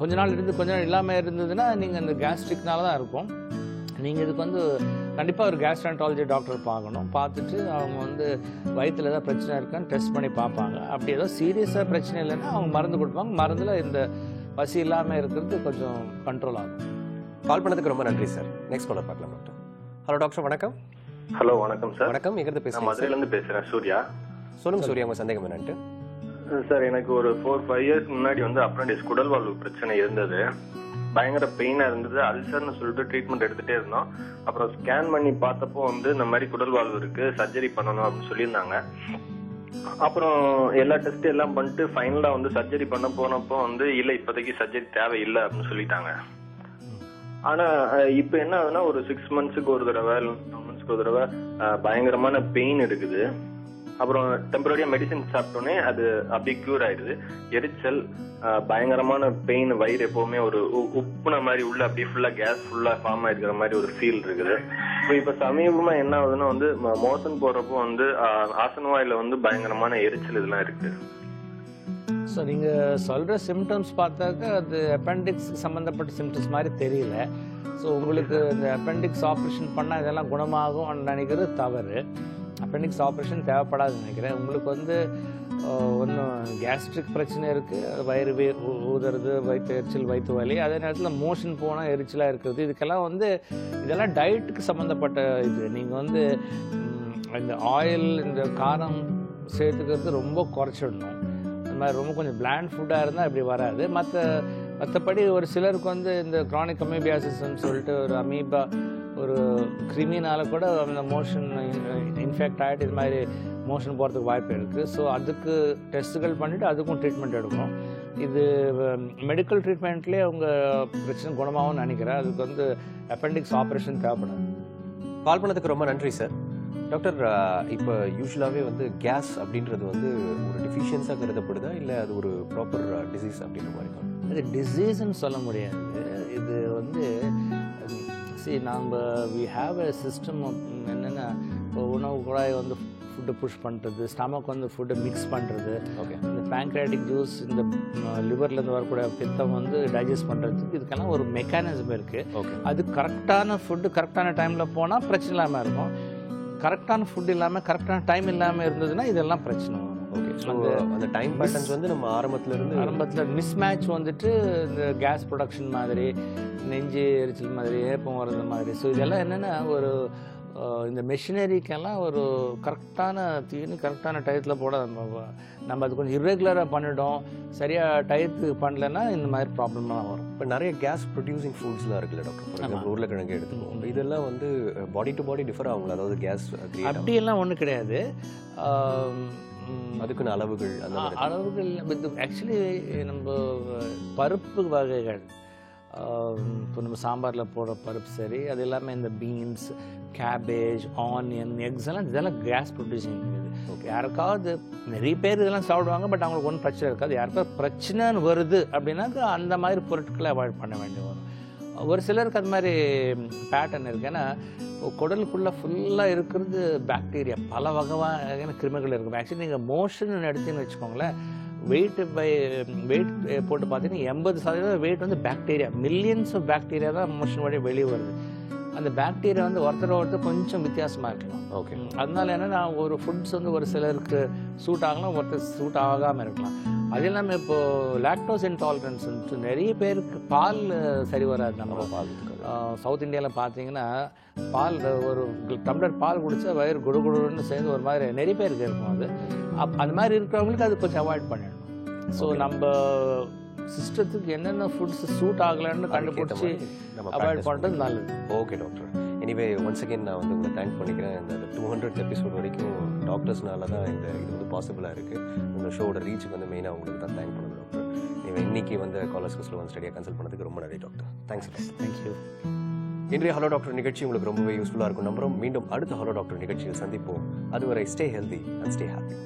கொஞ்ச நாள் இருந்து கொஞ்ச நாள் இல்லாமல் இருந்ததுன்னா நீங்கள் இந்த கேஸ்ட்ரிக்னால தான் இருக்கும். நீங்கள் இதுக்கு வந்து கண்டிப்பாக ஒரு கேஸ்ட்ரான்டாலஜி டாக்டர் பார்க்கணும். பார்த்துட்டு அவங்க வந்து வயிற்றில் ஏதாவது பிரச்சனை இருக்கான்னு டெஸ்ட் பண்ணி பார்ப்பாங்க. அப்படி ஏதோ சீரியஸாக பிரச்சனை இல்லைன்னா அவங்க மருந்து கொடுப்பாங்க. மருந்தில் இந்த பசி இல்லாமல் இருக்கிறது கொஞ்சம் கண்ட்ரோல் ஆகும். கால் பண்ணதுக்கு ரொம்ப நன்றி சார். நெக்ஸ்ட் காலர் பார்க்கலாம் டாக்டர். ஹலோ டாக்டர், வணக்கம். ஹலோ வணக்கம் சார். வணக்கம், எங்கிருந்து நான் பேசுறீங்க? மதுரையிலேருந்து பேசுகிறேன், சூர்யா. சொல்லுங்க சூர்யா, உங்க சந்தேகம் என்னன்ட்டு. சார், எனக்கு ஒரு 4-5 இயர்ஸ் முன்னாடி வந்து அப்ரண்டிஸ் குடல் வாழ்வு பிரச்சனை இருந்தது. பயங்கர பெயினாக இருந்தது. அல்சர்னு சொல்லிட்டு ட்ரீட்மெண்ட் எடுத்துகிட்டே இருந்தோம். அப்புறம் ஸ்கேன் பண்ணி பார்த்தப்போ வந்து இந்த மாதிரி குடல் வாழ்வு இருக்குது, சர்ஜரி பண்ணணும் அப்படின்னு சொல்லியிருந்தாங்க. அப்புறம் எல்லா டெஸ்ட் எல்லாம் பண்ணிட்டு ஃபைனலாக வந்து சர்ஜரி பண்ண போனப்போ வந்து இல்லை, இப்போதைக்கு சர்ஜரி தேவையில்லை அப்படின்னு சொல்லிட்டாங்க. ஆனால் இப்போ என்ன ஆகுதுன்னா, ஒரு 6 மந்த்ஸுக்கு ஒரு தடவை 7 மந்த்ஸ்க்கு ஒரு தடவை பயங்கரமான பெயின் இருக்குது. அப்புறம் டெம்பரரியா மெடிசன் சாப்பிட்டோன்னே அது அப்படியே கியூர் ஆயிடுது. எரிச்சல், பயங்கரமான பெயின், வயிறு எப்பவுமே ஒரு உப்புன மாதிரி உள்ள அப்படியே ஃபுல்லா கேஸ் ஃபுல்லா ஃபார்ம் ஆயிருக்கிற மாதிரி ஒரு ஃபீல் இருக்குது. இப்ப சமீபமா என்ன ஆகுதுன்னா வந்து மோஷன் போறப்போ வந்து ஆசனவாயில வந்து பயங்கரமான எரிச்சல் இதெல்லாம் இருக்கு. ஸோ நீங்கள் சொல்கிற சிம்டம்ஸ் பார்த்தாக்கா அது அப்பெண்டிக்ஸ் சம்மந்தப்பட்ட சிம்டம்ஸ் மாதிரி தெரியல. ஸோ உங்களுக்கு இந்த அப்பெண்டிக்ஸ் ஆப்ரேஷன் பண்ணால் இதெல்லாம் குணமாகும் நினைக்கிறது தவறு. அப்பெண்டிக்ஸ் ஆப்ரேஷன் தேவைப்படாதுன்னு நினைக்கிறேன். உங்களுக்கு வந்து ஒன்றும் கேஸ்ட்ரிக் பிரச்சனை இருக்குது, வயிறு ஊதுறது, வயிற்று எரிச்சல், வயிற்று வலி, அதே நேரத்தில் மோஷன் போனால் எரிச்சலாக இருக்கிறது. இதுக்கெல்லாம் வந்து இதெல்லாம் டயட்டுக்கு சம்மந்தப்பட்ட இது. நீங்கள் வந்து இந்த ஆயில், இந்த காரம் சேர்த்துக்கிறது ரொம்ப குறைச்சிடணும். இந்த மாதிரி ரொம்ப கொஞ்சம் பிளாண்ட் ஃபுட்டாக இருந்தால் இப்படி வராது. மற்றபடி ஒரு சிலருக்கு வந்து இந்த க்ரானிக் அமீபியாசிஸ்ன்னு சொல்லிட்டு ஒரு அமீபா ஒரு கிருமினால கூட அந்த மோஷன் இன்ஃபெக்ட் ஆகிட்டு இது மாதிரி மோஷன் போகிறதுக்கு வாய்ப்பு இருக்குது. ஸோ அதுக்கு டெஸ்ட்டுகள் பண்ணிவிட்டு அதுக்கும் ட்ரீட்மெண்ட் எடுக்கணும். இது மெடிக்கல் ட்ரீட்மெண்ட்லேயே அவங்க பிரச்சனை குணமாகும்னு நினைக்கிறேன். அதுக்கு வந்து அப்பெண்டிக்ஸ் ஆப்ரேஷன் தேவைப்படாது. கால் பண்ணதுக்கு ரொம்ப நன்றி சார். டாக்டர், இப்போ யூஸ்வலாகவே வந்து கேஸ் அப்படின்றது வந்து ஒரு டிஃபிஷியன்ஸாக கருதப்படுதா, இல்லை அது ஒரு ப்ராப்பர் டிசீஸ் அப்படின்ற மாதிரி தான்? இது டிசீஸ்ன்னு சொல்ல முடியாது. இது வந்து வி ஹாவ் எ சிஸ்டம் என்னென்னா, இப்போ உணவு குழாய் வந்து ஃபுட்டு புஷ் பண்ணுறது, ஸ்டமக் வந்து ஃபுட்டை மிக்ஸ் பண்ணுறது, இந்த பேங்க்ரியாட்டிக் ஜூஸ், இந்த லிவர்லேருந்து வரக்கூடிய பித்தம் வந்து டைஜஸ்ட் பண்ணுறதுக்கு இதுக்கெல்லாம் ஒரு மெக்கானிசம் இருக்குது. அது கரெக்டான ஃபுட்டு கரெக்டான டைமில் போனால் பிரச்சனை இல்லாமல் இருக்கும். கரெக்டான ஃபுட் இல்லாமல் கரெக்டான டைம் இல்லாமல் இருந்ததுன்னா இதெல்லாம் பிரச்சனை வரும். அந்த டைம் பேட்டர்ன்ஸ் வந்து நம்ம ஆரம்பத்தில் மிஸ்மேட்ச் வந்துட்டு இந்த கேஸ் ப்ரொடக்ஷன் மாதிரி, நெஞ்சு எரிச்சல் மாதிரி, ஏப்பம் வர்றது மாதிரி. ஸோ இதெல்லாம் என்னென்னா ஒரு இந்த மெஷினரிக்கெல்லாம் ஒரு கரெக்டான தீனி கரெக்டான டயத்தில் போட நம்ம அது கொஞ்சம் இர்ரெகுலராக பண்ணிட்டோம், சரியாக டயத்துக்கு பண்ணலைன்னா இந்த மாதிரி ப்ராப்ளம்லாம் வரும். இப்போ நிறைய கேஸ் ப்ரொடியூசிங் ஃபுட்ஸ்லாம் இருக்குல்ல டாக்டர், ஃபார் எக்ஸாம்பிள் உருளைக்கிழங்கு எடுத்துக்கோங்க, இதெல்லாம் வந்து பாடி டு பாடி டிஃபர் ஆகுங்களா? அதாவது கேஸ் அப்படியெல்லாம் ஒன்றும் கிடையாது. அதுக்குன்னு அளவுகள் அளவுகள் ஆக்சுவலி நம்ம பருப்பு வகைகள், இப்போ நம்ம சாம்பாரில் போடுற பருப்பு சரி, அது எல்லாமே இந்த பீன்ஸ், கேபேஜ், ஆனியன், எக்ஸ் எல்லாம் இதெல்லாம் கேஸ் ப்ரொடியூசிங் இருக்குது. யாருக்காவது நிறைய பேர் இதெல்லாம் சாப்பிடுவாங்க, பட் அவங்களுக்கு ஒன்றும் பிரச்சனை இருக்காது. யாருக்காவது பிரச்சனைன்னு வருது அப்படின்னாக்கா அந்த மாதிரி பொருட்களை அவாய்ட் பண்ண வேண்டி வரும். ஒரு சிலருக்கு அது மாதிரி பேட்டர்ன் இருக்குது. ஏன்னா குடலுக்குள்ளே ஃபுல்லாக இருக்கிறது பாக்டீரியா, பல வகையான கிருமிகள் இருக்கும். ஆக்சுவலி நீங்கள் மோஷன் எடுத்துன்னு வச்சுக்கோங்களேன், வெயிட் போட்டு பார்த்தீங்கன்னா 80% வெயிட் வந்து பாக்டீரியா, மில்லியன்ஸ் ஆஃப் பாக்டீரியா தான் மோஷன் வழி வெளியே வருது. அந்த பாக்டீரியா வந்து ஒருத்தர் கொஞ்சம் வித்தியாசமாக இருக்கலாம். அதனால என்னன்னா ஒரு ஃபுட்ஸ் வந்து ஒரு சிலருக்கு சூட் ஆகலாம், ஒருத்தர் சூட் ஆகாமல் இருக்கலாம். அது இல்லாமல் இப்போது லாக்டோஸ் இன்டாலரன்ஸ் நிறைய பேருக்கு பால் சரி வராது. நம்ம பால் சவுத் இந்தியாவில் பார்த்தீங்கன்னா பால் ஒரு டம்ளர் பால் குடித்தா வயிறு குடுகுடுன்னு சேர்ந்து ஒரு மாதிரி நிறைய பேருக்கு இருக்கும். அது அந்த மாதிரி இருக்கிறவங்களுக்கு அது கொஞ்சம் அவாய்ட் பண்ணிடணும். ஸோ நம்ம சிஸ்டத்துக்கு என்னென்ன ஃபுட்ஸ் சூட் ஆகலைன்னு கண்டுபிடிச்சி அவாய்ட் பண்ணுறது நல்லது. Okay doctor, anyway once again நான் வந்து உங்களை தேங்க் பண்ணிக்கிறேன். இந்த 200th எபிசோட் வரைக்கும் டாக்டர்ஸ்னால தான் இது வந்து பாசிபிளாக இருக்குது. இந்த ஷோட ரீச்சுக்கு வந்து மெயினாக உங்களுக்கு தான் தேங்க் பண்ணுவேன் டாக்டர். இன்னைக்கு வந்து காலர்ஸ் கிறிஸ்டில் வந்து ஸ்டடியாக கன்சல்ட் பண்ணதுக்கு ரொம்ப நன்றி டாக்டர். தேங்க்ஸ். தேங்க்யூ. இன்றைய ஹலோ டாக்டர் நிகழ்ச்சி உங்களுக்கு ரொம்பவே யூஸ்ஃபுல்லாக இருக்கும் நம்புறோம். மீண்டும் அடுத்த ஹலோ டாக்டர் நிகழ்ச்சியில் சந்திப்போம். அதுவரை stay healthy and stay happy.